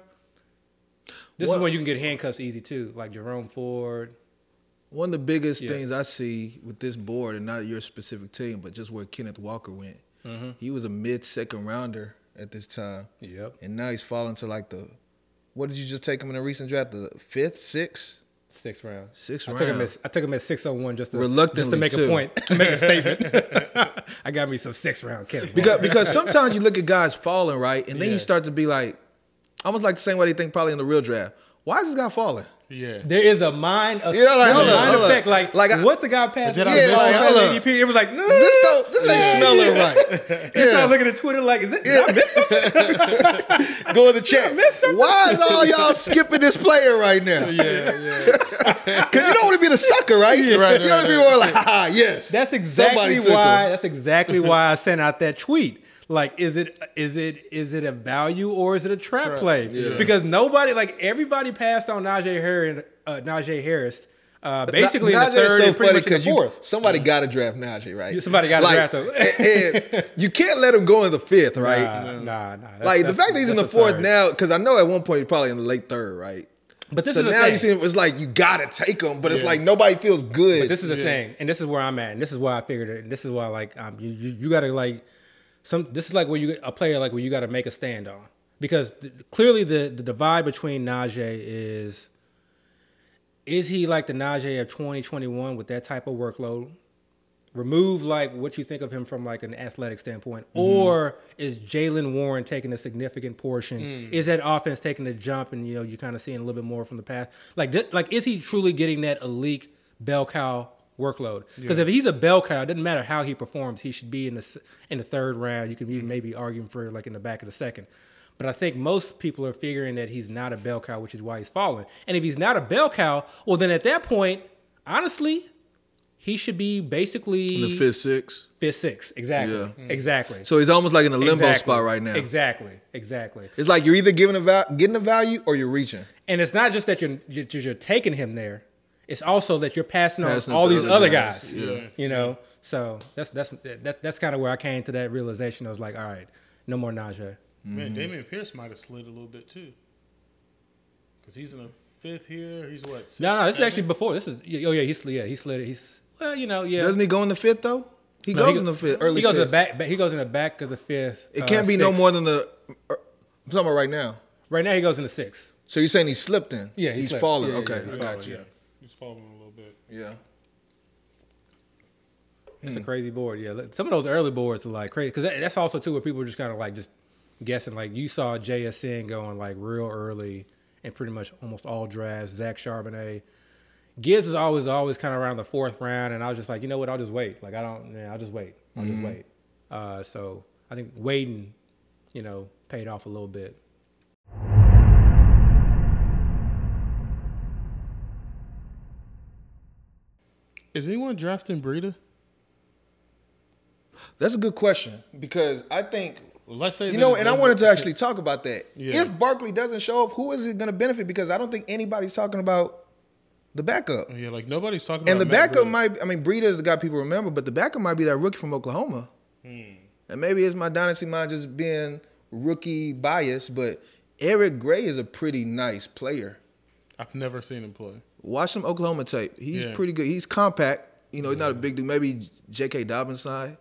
This is when you can get handcuffs easy too, like Jerome Ford.
One of the biggest things I see with this board, and not your specific team, but just where Kenneth Walker went. He was a mid-second rounder at this time.
Yep.
And now he's falling to like what did you just take him in a recent draft? The 5th, 6th?
6th round.
6th round.
I took him at 601 just to make a point, make a statement. I got me some 6th round Kenneth Walker.
Because sometimes you look at guys falling, right? And then you start to be like, almost like the same way they think probably in the real draft. Why is this guy falling?
Yeah.
There is a mind effect. Like what's the guy passing? ADP? It was like, no.
This ain't smelling right.
You start looking at Twitter like, did I miss something?
Go in the chat. Why is all y'all skipping this player right now?
Yeah.
Because you don't want to be the sucker, right? You want to be more like, yes.
That's exactly why I sent out that tweet. Like, is it a value or is it a trap play? Yeah. Because everybody passed on Najee Harris, basically in the 3rd and pretty much in the 4th.
Somebody got to draft Najee, right?
Somebody got to draft him.
And you can't let him go in the 5th, right?
Nah.
The fact that he's in the 4th now, because I know at one point he's probably in the late 3rd, right?
But this
so
is the
now
thing.
you see it's like you gotta take him, but it's like nobody feels good.
But this is the thing, and this is where I'm at, and this is why I figured it. And this is why you gotta like. This is like where you got to make a stand on, because clearly the divide between Najee is he like the Najee of 2021 with that type of workload? Remove like what you think of him from like an athletic standpoint, or is Jaylen Warren taking a significant portion? Is that offense taking a jump, and you're kind of seeing a little bit more from the past? Like is he truly getting that elite bell cow workload? Because if he's a bell cow, it doesn't matter how he performs. He should be in the 3rd round. You could even maybe arguing for like in the back of the 2nd. But I think most people are figuring that he's not a bell cow, which is why he's falling. And if he's not a bell cow, well, then at that point, honestly, he should be basically
in the 5th, 6th.
5th, 6th, exactly. Yeah. Exactly.
So he's almost like in a limbo spot right now.
Exactly.
It's like you're either getting a value or you're reaching.
And it's not just that you're taking him there. It's also that you're passing on all these other guys. Yeah. So that's kind of where I came to that realization. I was like, all right, no more Najee.
Man, Damian Pierce might have slid a little bit too, because he's in the 5th here. He's what? 6th,
no, this
7th?
is actually before. This is he slid. He's
Doesn't he go in the 5th though? He goes in the 5th. Early.
He goes
5th.
in the back. He goes in the back of the 5th.
It can't be
6th.
no more than the. I'm talking about right now.
Right now he goes in the 6th.
So you're saying he slipped in?
Yeah,
he's
slipped.
falling.
Yeah,
okay,
he's
got you.
Yeah, he's falling a little bit.
Yeah.
It's a crazy board. Yeah, some of those early boards are like crazy, because that's also too where people are just kind of like just guessing. Like you saw JSN going like real early in pretty much almost all drafts. Zach Charbonnet, Gibbs is always kind of around the 4th round, and I was just like, you know what, I'll just wait. Like I'll just wait. So I think waiting, paid off a little bit.
Is anyone drafting Breida?
That's a good question, because I think
let's say
and I wanted to actually talk about that. Yeah. If Barkley doesn't show up, who is it going to benefit? Because I don't think anybody's talking about the backup.
Yeah, like nobody's talking about.
And the backup Breida is the guy people remember, but the backup might be that rookie from Oklahoma. And maybe it's my dynasty mind just being rookie biased, but Eric Gray is a pretty nice player.
I've never seen him play. Watch
some Oklahoma tape. He's pretty good. He's compact. He's not a big dude. Maybe J.K. Dobbins side.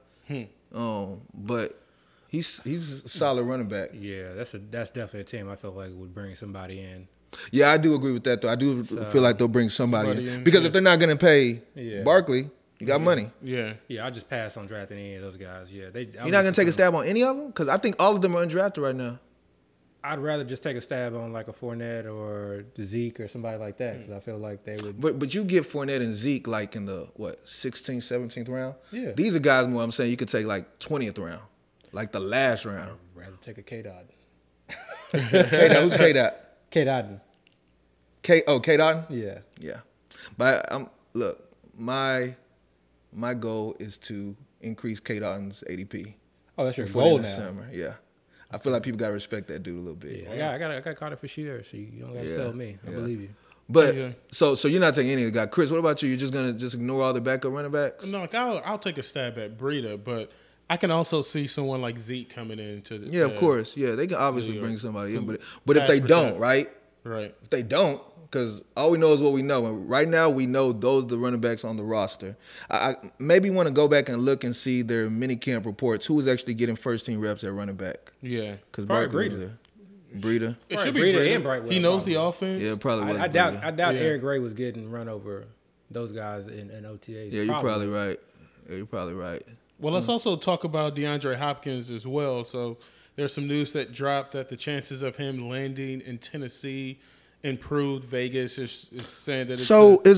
But he's a solid running back.
Yeah, that's definitely a team I feel like would bring somebody in.
Yeah, I do agree with that, though. I do feel like they'll bring somebody in. Because if they're not going to pay Barkley, you got money.
Yeah.
Yeah, I just pass on drafting any of those guys. Yeah,
You're not going to take a stab on any of them? Because I think all of them are undrafted right now.
I'd rather just take a stab on like a Fournette or Zeke or somebody like that because I feel like they would.
But you get Fournette and Zeke like in the, 16th, 17th round?
Yeah.
These are guys more I'm saying you could take like 20th round, like the last round.
I'd rather take a K-Dot.
K-Dot, who's K-Dot?
K-Dot.
K-Dot?
Yeah.
Yeah. But look, my goal is to increase K-Dot's ADP.
Oh, that's your
before
goal
the
now.
Summer. Yeah. I feel like people got to respect that dude a little bit.
Yeah, I got caught it for sure, so you don't got to sell me. I believe you.
But so you're not taking any of the guys. Chris, what about you? You're just gonna ignore all the backup running backs?
No, like I'll take a stab at Breida, but I can also see someone like Zeke coming into the.
Yeah, of course. Yeah, they can obviously bring somebody in, but if they don't, right? If they don't, because all we know is what we know, and right now we know those are the running backs on the roster. I maybe want to go back and look and see their mini camp reports. Who was actually getting first team reps at running back?
Yeah,
because Barkley was there. Breida.
It should be Breida
and Brightwell.
He knows the offense.
Yeah, probably was.
I doubt Eric Gray was getting run over those guys in OTAs.
Yeah, you're probably right. Yeah, you're probably right.
Well, let's also talk about DeAndre Hopkins as well. So there's some news that dropped that the chances of him landing in Tennessee improved. Vegas is saying that it's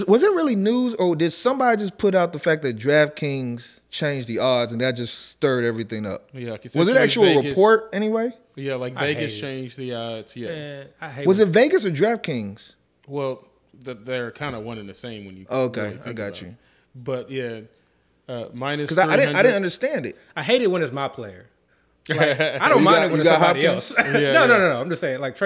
was it really news, or did somebody just put out the fact that DraftKings changed the odds and that just stirred everything up?
Yeah.
Was it actually a report anyway?
Yeah, like Vegas changed the odds. Yeah.
Man, I hate
was it Vegas or DraftKings?
Well, they're kind of one and the same when you.
Okay,
really
I got you.
It. But yeah, minus.
Because I didn't understand it.
I hate it when it's my player. Like, I don't mind it when it's somebody else. No. I'm just saying, like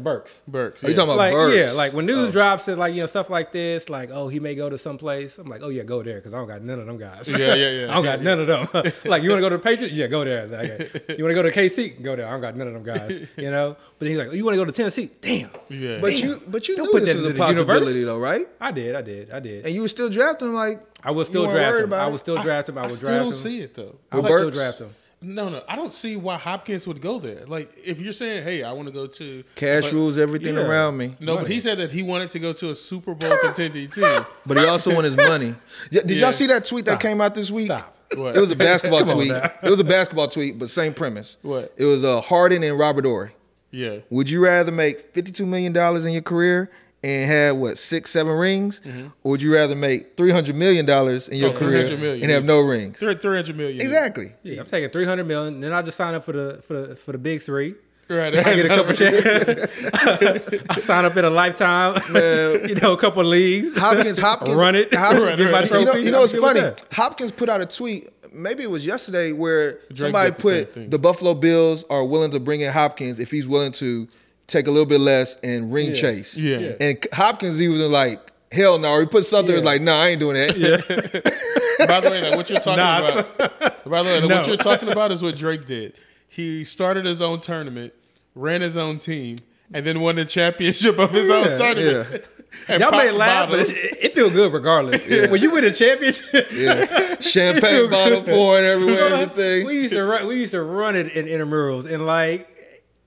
Burks.
Burks.
Are you talking about
like,
Burks?
Yeah, like when news drops it, like stuff like this, like he may go to some place. I'm like, yeah, go there because I don't got none of them guys.
Yeah.
I don't got none of them. Like you want to go to the Patriots? Yeah, go there. Like, you want to go to KC? Go there. I don't got none of them guys. But then he's like, you want to go to Tennessee? Damn.
Yeah.
But you knew this was a possibility though, right?
I did. And
you were still drafting like.
I was still drafting him. I would draft him.
I still don't see it though.
I would still draft him.
No, I don't see why Hopkins would go there. Like, if you're saying, hey, I want to go to...
Cash rules everything around me.
No, but he said that he wanted to go to a Super Bowl contending team.
But he also wanted his money. Did y'all see that tweet that came out this week?
Stop.
What?
It was a basketball tweet. It was a basketball tweet, but same premise.
What?
It was Harden and Robert Horry.
Yeah.
Would you rather make $52 million in your career and have 6, 7 rings, or would you rather make $300 million in your career and have no rings?
$300 million.
Exactly.
Yeah, I'm taking $300 million. Then I'll just sign up for the big three.
Right.
I get a couple checks. I sign up in a lifetime. A couple of leagues.
Hopkins
run it.
Get
my trophy.
You know what's funny? Hopkins put out a tweet. Maybe it was yesterday where somebody put the Buffalo Bills are willing to bring in Hopkins if he's willing to take a little bit less and ring chase.
Yeah.
And Hopkins, he was like, hell no. He put something was like, nah, I ain't doing that.
Yeah. By the way, like, what you're talking about. By the way, what you're talking about is what Drake did. He started his own tournament, ran his own team, and then won the championship of his own tournament.
Y'all may laugh, but it feels good regardless. When you win a championship,
champagne bottle pouring everywhere, everything.
We used to run it in intramurals, and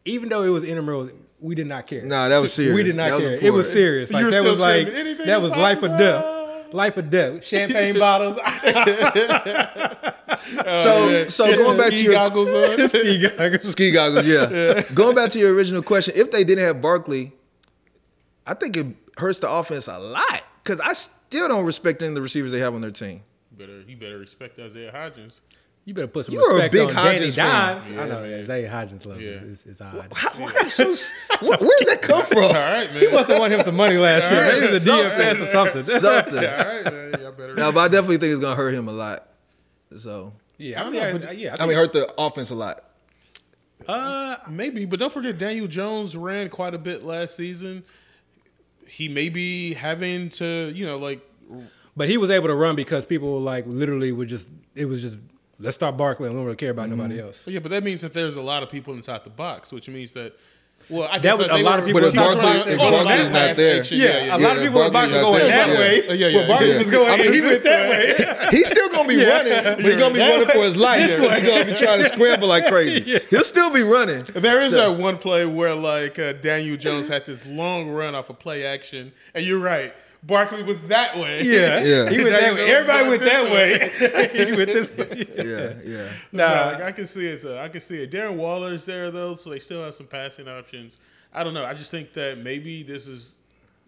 even though it was intramurals, we did not care.
That was serious.
We did not care. It was serious. Like that was life or death. Life or death. Champagne bottles.
So going back to your
goggles on.
Ski goggles, yeah. Going back to your original question, if they didn't have Barkley, I think it hurts the offense a lot because I still don't respect any of the receivers they have on their team.
You better respect Isaiah Hodgins.
You better put some
You're
respect
a big
on Danny
Hodgins fan.
Dimes. I know Isaiah Hodgins love is odd.
Where does that come from?
All right, man.
He must have won him some money last year. Maybe the DFS or something.
Something.
All right, man. Y'all better.
No, but I definitely think it's gonna hurt him a lot. So
Yeah,
I mean, hurt the offense a lot.
Maybe, but don't forget Daniel Jones ran quite a bit last season. He may be having to,
But he was able to run because people literally let's start Barkley and we don't really care about nobody else.
Yeah, but that means that there's a lot of people inside the box, which means that Well, I
that
guess
a lot of people.
But if Barkley's not there,
a lot of people in the box are going that way. Well, Barkley was going, and he went that way.
He's still gonna be running, but he's gonna be running for his life. He's gonna be trying to scramble like crazy. He'll still be running.
There is that one play where like Daniel Jones had this long run off a play action, and you're right. Barkley was that way.
Yeah. He went that way. Everybody went that way. He went this way.
Yeah.
Like, I can see it though. I can see it. Darren Waller's there though, so they still have some passing options. I don't know. I just think that maybe this is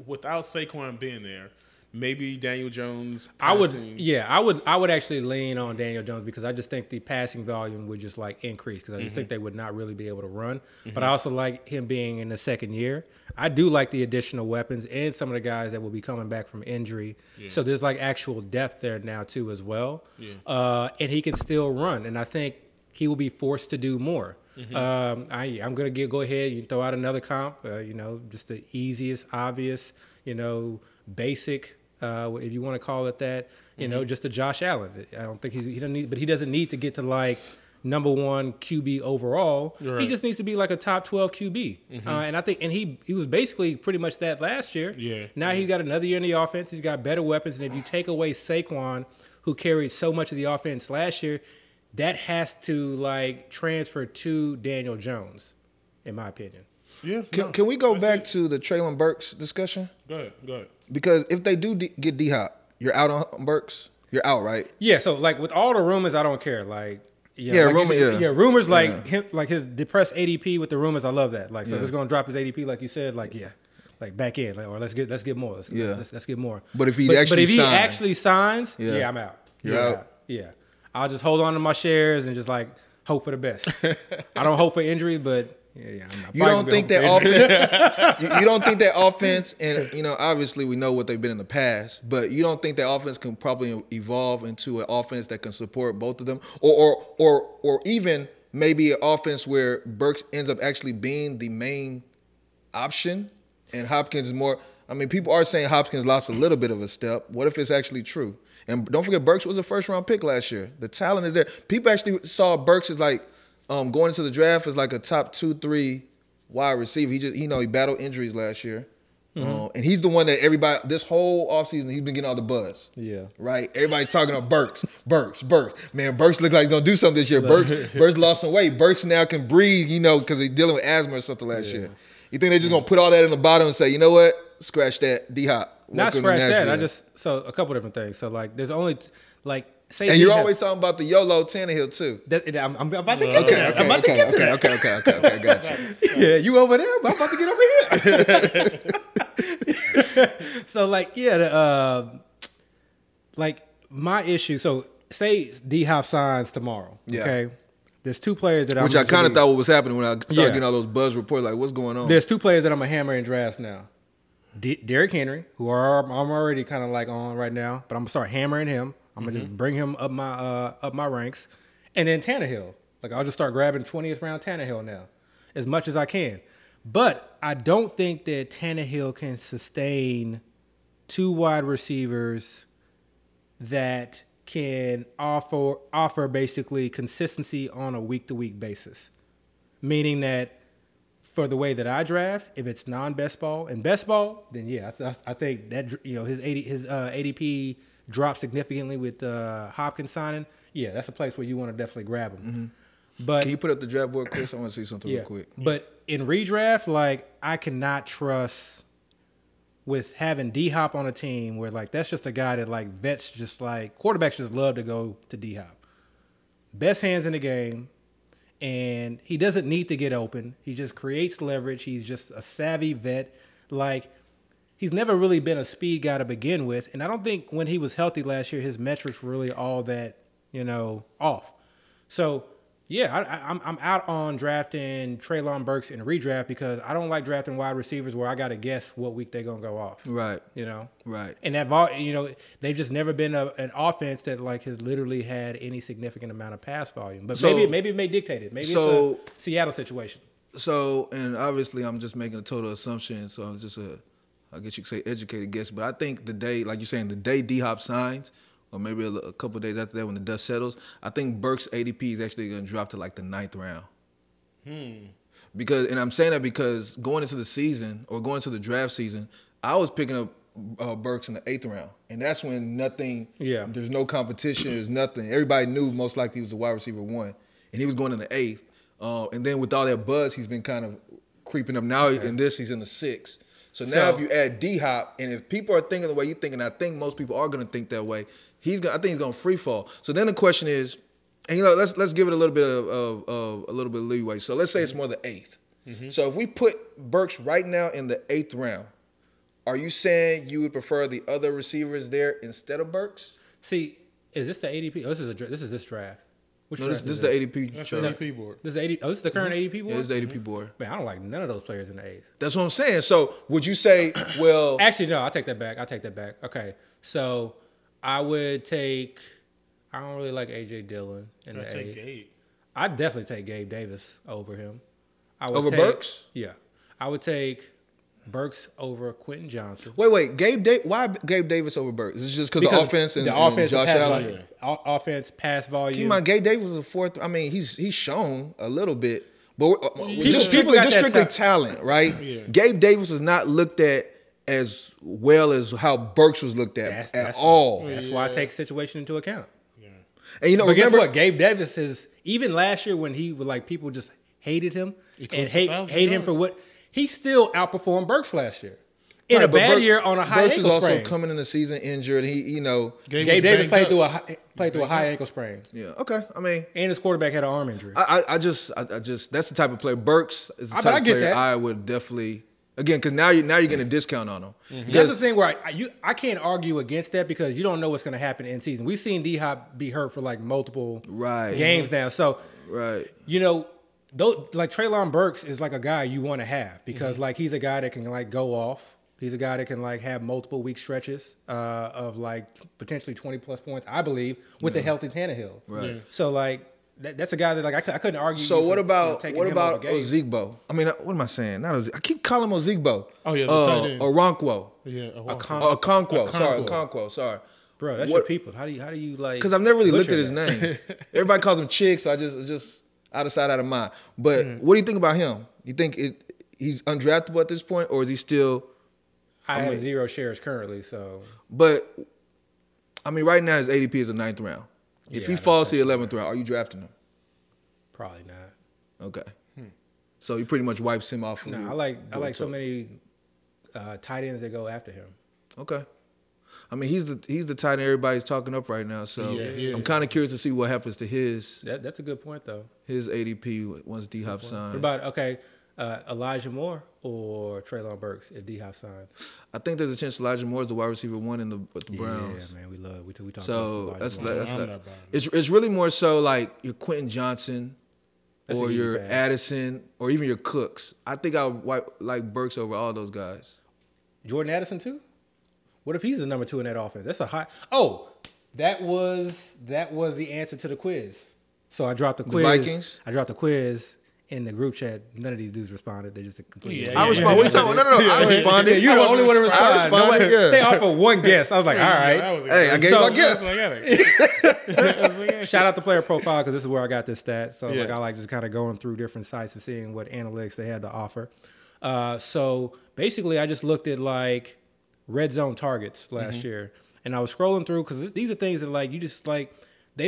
without Saquon being there. Maybe Daniel Jones. Passing.
I would actually lean on Daniel Jones because I just think the passing volume would just like increase because I just think they would not really be able to run. But I also like him being in the second year. I do like the additional weapons and some of the guys that will be coming back from injury. Yeah. So there's like actual depth there now too as well. Yeah. And he can still run, and I think he will be forced to do more. I'm gonna go ahead. You throw out another comp. Just the easiest, obvious. Basic. If you want to call it that, just a Josh Allen. I don't think he doesn't need to get to like number one QB overall. Right. He just needs to be like a top 12 QB. And I think, and he was basically pretty much that last year.
Yeah.
Now he's got another year in the offense. He's got better weapons. And if you take away Saquon, who carried so much of the offense last year, that has to like transfer to Daniel Jones, in my opinion.
Yeah.
Can we go back to the Treylon Burks discussion?
Go ahead.
Because if they do get D-Hop, you're out on Burks? You're out, right?
Yeah, so like with all the rumors, I don't care. Like, rumors like him, like his depressed ADP with the rumors. I love that. Like, so it's gonna drop his ADP, like you said. Like, like back in, like, or let's get more. Let's get more.
But if he
actually signs, I'm out.
You're out.
Yeah, I'll just hold on to my shares and just like hope for the best. I don't hope for injuries, but. Yeah,
you don't think that offense? You don't think that offense, and obviously we know what they've been in the past, but you don't think that offense can probably evolve into an offense that can support both of them, or even maybe an offense where Burks ends up actually being the main option, and Hopkins is more. I mean, people are saying Hopkins lost a little bit of a step. What if it's actually true? And don't forget, Burks was a first-round pick last year. The talent is there. People actually saw Burks as like. Going into the draft as like a top 2-3 wide receiver. He battled injuries last year. And he's the one that everybody, this whole offseason, he's been getting all the buzz. Yeah. Right? Everybody's talking about Burks. Man, Burks look like he's going to do something this year. Burks lost some weight. Burks now can breathe, because he's dealing with asthma or something last year. You think they're just going to put all that in the bottom and say, you know what? Scratch that, D-Hop.
Not scratch that. So a couple different things. So like there's only like,
and you're always talking about the YOLO Tannehill too.
I'm about to get to that. I'm about to get to that.
Okay, got you.
Yeah, you over there? I'm about to get over here. So like my issue. So say D-Hop signs tomorrow. Yeah. Okay. There's two players that
I kind of thought what was happening when I started getting all those buzz reports. Like, what's going on?
There's two players that I'm gonna hammer in drafts now. Derrick Henry, who I'm already kind of like on right now, but I'm gonna start hammering him. I'm gonna just bring him up my ranks, and then Tannehill. Like I'll just start grabbing 20th round Tannehill now, as much as I can. But I don't think that Tannehill can sustain two wide receivers that can offer basically consistency on a week to week basis. Meaning that for the way that I draft, if it's non-best ball and best ball, then I think that his ADP. Dropped significantly with Hopkins signing. Yeah, that's a place where you want to definitely grab him. But
can you put up the draft board, Chris? I want to see something real quick.
But in redraft, like I cannot trust with having D-Hop on a team where like that's just a guy that like vets just like quarterbacks just love to go to D-Hop. Best hands in the game, and he doesn't need to get open. He just creates leverage. He's just a savvy vet. Like. He's never really been a speed guy to begin with, and I don't think when he was healthy last year, his metrics were really all that, off. So, I'm out on drafting Treylon Burks in redraft because I don't like drafting wide receivers where I got to guess what week they're gonna go off.
Right.
Right. And that they've just never been an offense that like has literally had any significant amount of pass volume. But maybe it may dictate it. Maybe it's a Seattle situation.
So, and obviously, I'm just making a total assumption. So I'm just I guess you could say educated guess, but I think the day, like you're saying, the day D-Hop signs, or maybe a couple of days after that when the dust settles, I think Burks' ADP is actually going to drop to like the 9th round. And I'm saying that because going into the season or going into the draft season, I was picking up Burks in the 8th round, and that's when nothing.
Yeah.
There's no competition. There's nothing. Everybody knew most likely he was the wide receiver 1, and he was going in the 8th. And then with all that buzz, he's been kind of creeping up. Now in this, he's in the 6th. So now if you add D-Hop, and if people are thinking the way you think, and I think most people are going to think that way, I think he's going to free fall. So then the question is, and let's give it a little bit of leeway. So let's say it's more the 8th. Mm-hmm. So if we put Burks right now in the 8th round, are you saying you would prefer the other receivers there instead of Burks?
See, is this the ADP? Oh, this is this draft. Which
no,
draft
this is the ADP.
That's the ADP board.
This is the this is the current ADP board.
Yeah, this is the ADP board.
Man, I don't like none of those players in the 8th.
That's what I'm saying. So would you say, well,
actually no, I'll take that back. Okay, so I would take. I don't really like AJ Dillon in the 8th.
Gabe.
I'd definitely take Gabe Davis over him. I would
over
take,
Burks?
Yeah, I would take Burks over Quentin Johnson.
Wait, why Gabe Davis over Burks? Is it just because the offense and Josh Allen?
Offense, pass volume.
Keep in mind, Gabe Davis was a 4th. I mean, he's shown a little bit, but just
people
strictly talent, right?
Yeah.
Gabe Davis is not looked at as well as how Burks was looked at at all.
That's why I take situation into account.
Yeah.
And
but guess what? Gabe Davis is, even last year when he was like, people just hated him and hate him for what he still outperformed Burks last year in a bad year on a high
Burks
ankle sprain.
was also coming in the season injured. He,
Gabe Davis played through a high ankle sprain.
Yeah. Okay. I mean,
and his quarterback had an arm injury.
I just that's the type of player. Burks is the type of player I would definitely. Again, because now you're getting a discount on him.
Mm-hmm. That's the thing where I can't argue against that because you don't know what's going to happen in season. We've seen D-Hop be hurt for like multiple games now. So, like Treylon Burks is like a guy you want to have because like he's a guy that can like go off. He's a guy that can like have multiple week stretches of like potentially 20+ points, I believe, with the healthy Tannehill.
Right.
Yeah. So like that's a guy that like I couldn't argue.
So what about Ozigbo? I mean, what am I saying? Not Ozigbo. I keep calling him Ozigbo.
Oh yeah, the tight end.
Okonkwo.
Yeah,
Okonkwo. Sorry, Okonkwo. Sorry.
Bro, that's your people. How do you like?
Because I've never really looked at his name. Everybody calls him Chick, so I just out of sight, out of mind. But what do you think about him? You think he's undraftable at this point, or is he still?
I have 0 shares currently, so.
But I mean, right now his ADP is a 9th round. If he falls to the 11th round, are you drafting him?
Probably not.
Okay. So he pretty much wipes him off.
No, I like so many tight ends that go after him.
Okay. I mean, he's the tight end everybody's talking up right now. So I'm kind of curious to see what happens to his.
That's a good point though.
His ADP once D-Hop signs.
What about Elijah Moore or Treylon Burks if D-Hop signs?
I think there's a chance Elijah Moore is the wide receiver 1 in the Browns.
Yeah, man, we talk
so
about
that's it's really more so like your Quentin Johnson or your Addison or even your Cooks. I think I would like Burks over all those guys.
Jordan Addison too? What if he's the number 2 in that offense? That's a high. Oh, that was the answer to the quiz. So I dropped the quiz.
The Vikings?
I dropped the quiz in the group chat. None of these dudes responded. They just completely.
I responded. What are you talking about? No. I responded.
You're the only one to respond.
I responded.
They offered one guess. I was like, all right.
Hey, I gave my guess.
Shout out to Player Profile because this is where I got this stat. So I like just kind of going through different sites and seeing what analytics they had to offer. So basically, I just looked at like red zone targets last year, and I was scrolling through because these are things that like you just like.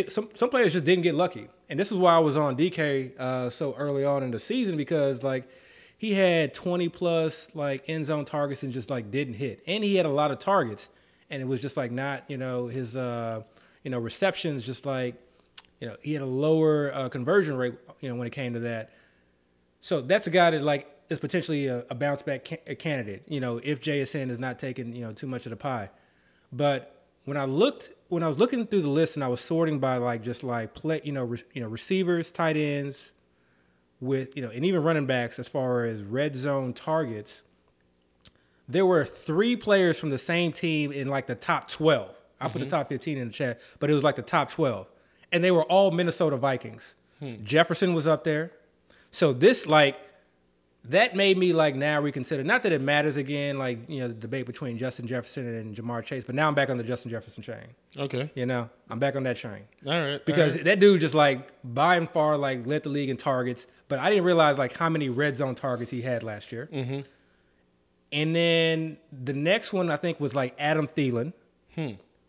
Some players just didn't get lucky. And this is why I was on DK so early on in the season because, like, he had 20+ like end zone targets and just like didn't hit. And he had a lot of targets, and it was just like not his receptions just like he had a lower conversion rate when it came to that. So that's a guy that like is potentially a bounce back candidate. If JSN is not taking too much of the pie, but when I was looking through the list and I was sorting by like just like play, receivers, tight ends, with and even running backs as far as red zone targets, there were 3 players from the same team in like the top 12. I put the top 15 in the chat, but it was like the top 12, and they were all Minnesota Vikings. Jefferson was up there, so this that made me like now reconsider. Not that it matters again, like, you know, the debate between Justin Jefferson and Jamar Chase, but now I'm back on the Justin Jefferson train.
Okay.
You know, I'm back on that train.
All right.
Because that dude just like by and far like led the league in targets, but I didn't realize like how many red zone targets he had last year.
Mm-hmm.
And then the next one I think was like Adam Thielen.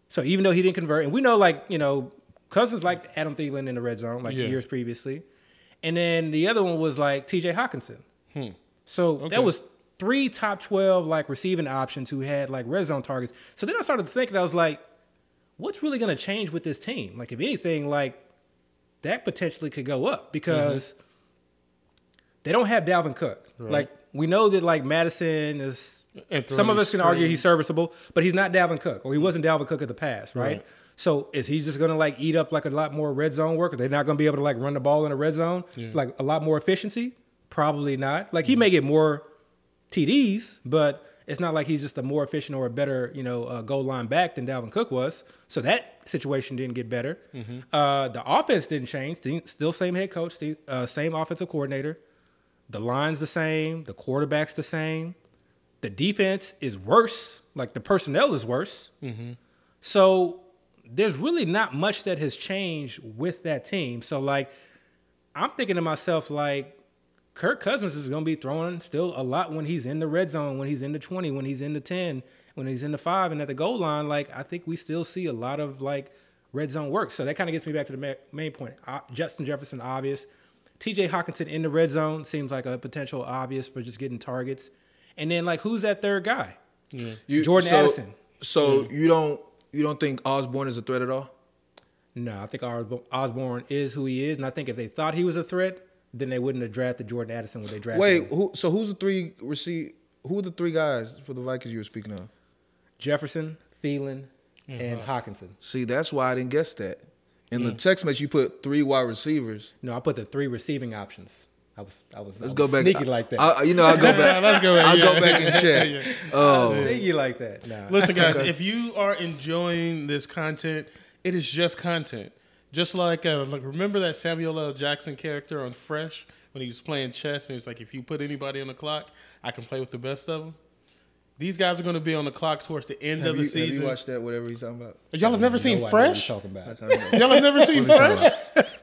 So even though he didn't convert, and we know like, you know, Cousins liked Adam Thielen in the red zone like years previously. And then the other one was like TJ Hawkinson. So that was 3 top 12 like receiving options who had like red zone targets. So then I started thinking, I was like, what's really going to change with this team? Like if anything, like that potentially could go up because they don't have Dalvin Cook.
Right.
Like we know that like Madison is, some of us can argue he's serviceable, but he's not Dalvin Cook, or he wasn't Dalvin Cook in the past, right? So is he just going to like eat up like a lot more red zone work? Are they not going to be able to like run the ball in the red zone? Like a lot more efficiency? Probably not. Like he may get more TDs, but it's not like he's just a more efficient or a better, you know, goal line back than Dalvin Cook was. So that situation didn't get better. The offense didn't change. Still same head coach, same offensive coordinator. The line's the same. The quarterback's the same. The defense is worse. Like the personnel is worse. So there's really not much that has changed with that team. So like I'm thinking to myself like, Kirk Cousins is going to be throwing still a lot when he's in the red zone, when he's in the 20, when he's in the 10, when he's in the 5, and at the goal line. Like, I think we still see a lot of, like, red zone work. So that kind of gets me back to the main point. Justin Jefferson, obvious. TJ Hawkinson in the red zone seems like a potential obvious for just getting targets. And then, like, who's that third guy? Jordan Addison.
So you don't think Osborne is a threat at all?
No, I think Osborne is who he is. And I think if they thought he was a threat, then they wouldn't have drafted Jordan Addison when they drafted him.
Who's the three who are the 3 guys for the Vikings you were speaking of?
Jefferson, Thielen, and Hawkinson.
See, that's why I didn't guess that. In the text message, you put 3 wide receivers.
No, I put the 3 receiving options. I was
go back.
Sneaky like that.
I'll go back.
Let's go back.
I'll go back and check.
Sneaky like that. Nah.
Listen, guys, if you are enjoying this content, it is just content. Just like remember that Samuel L. Jackson character on Fresh when he was playing chess and he was like, if you put anybody on the clock, I can play with the best of them. These guys are going to be on the clock towards the end of the season.
Have you watched that, whatever he's talking about?
Y'all have never seen Fresh?
Talking about.
Y'all have never seen Fresh?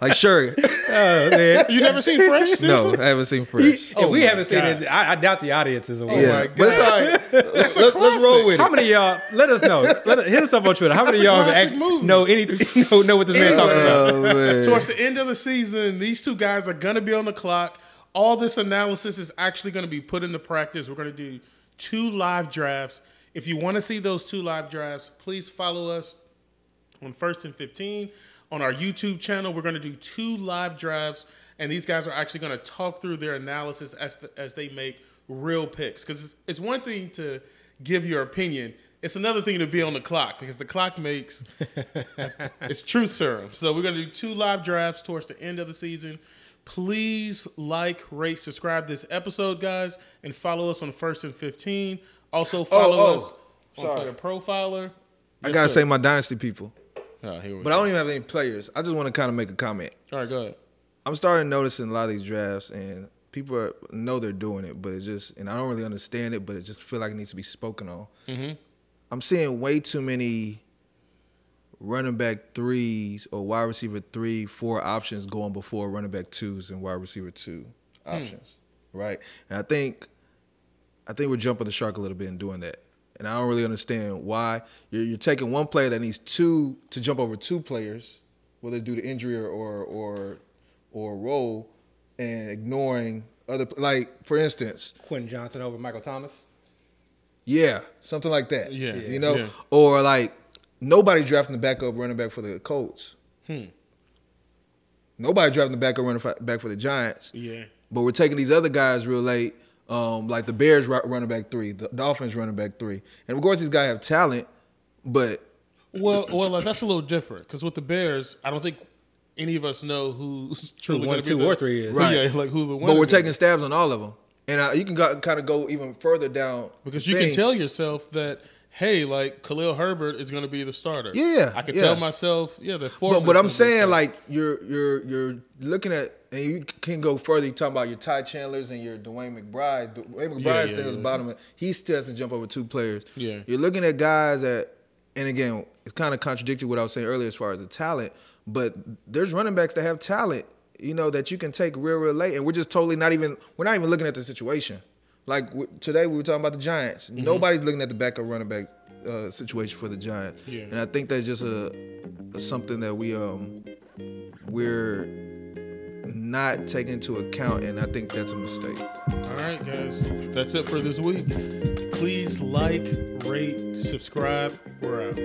Like, sure.
You never seen Fresh? Seriously?
No, I haven't seen Fresh.
If we haven't seen it, I doubt the audience is aware.
Yeah, but it's all right. Let's roll with it.
How many of y'all, let us know. Hit us up on Twitter. How many of y'all know anything, know what this man's talking about?
Man.
Towards the end of the season, these 2 guys are going to be on the clock. All this analysis is actually going to be put into practice. We're going to do 2 live drafts. If you want to see those 2 live drafts, please follow us on 1st and 15. On our YouTube channel, we're going to do 2 live drafts, and these guys are actually going to talk through their analysis as they make real picks. Because it's one thing to give your opinion. It's another thing to be on the clock, because the clock makes it's truth serum. So we're going to do 2 live drafts towards the end of the season. Please like, rate, subscribe this episode, guys, and follow us on 1st and 15. Also follow us on Player Profiler.
I got to say my dynasty people.
Oh, here we
but
go.
I don't even have any players. I just want to kind of make a comment.
All right, go ahead.
I'm starting noticing a lot of these drafts, and people know they're doing it, but it's just, and I don't really understand it, but it just feel like it needs to be spoken on. I'm seeing way too many running back 3s or wide receiver 3, 4 options going before running back 2s and wide receiver 2 options, right? And I think we're jumping the shark a little bit in doing that. And I don't really understand why you're taking one player that needs 2 to jump over 2 players, whether due to injury or role, and ignoring other, like, for instance,
Quentin Johnson over Michael Thomas.
Yeah, something like that.
Yeah,
you know, or like nobody drafting the backup running back for the Colts. Nobody drafting the backup running back for the Giants.
Yeah,
but we're taking these other guys real late. Like the Bears running back 3, the Dolphins running back 3. And of course these guys have talent, but
well, that's a little different because with the Bears, I don't think any of us know who's truly going to be
1, 2, or 3 is.
Right. Yeah, like who the winner.
But we're taking stabs on all of them, and you can kind of go even further down
because you can tell yourself that, hey, like Khalil Herbert is going to be the starter.
Yeah,
I can tell myself, the fourth.
But I'm saying, like, you're looking at, and you can go further. You talking about your Ty Chandlers and your Dwayne McBride. Dwayne McBride still at the bottom. He still has to jump over 2 players.
Yeah,
you're looking at guys that, and again, it's kind of contradictory what I was saying earlier as far as the talent. But there's running backs that have talent, that you can take real late, and we're just totally not even looking at the situation. Like today, we were talking about the Giants. Mm-hmm. Nobody's looking at the backup running back situation for the Giants, and I think that's just something that we're not taking into account, and I think that's a mistake.
All right, guys, that's it for this week. Please like, rate, subscribe. We're out.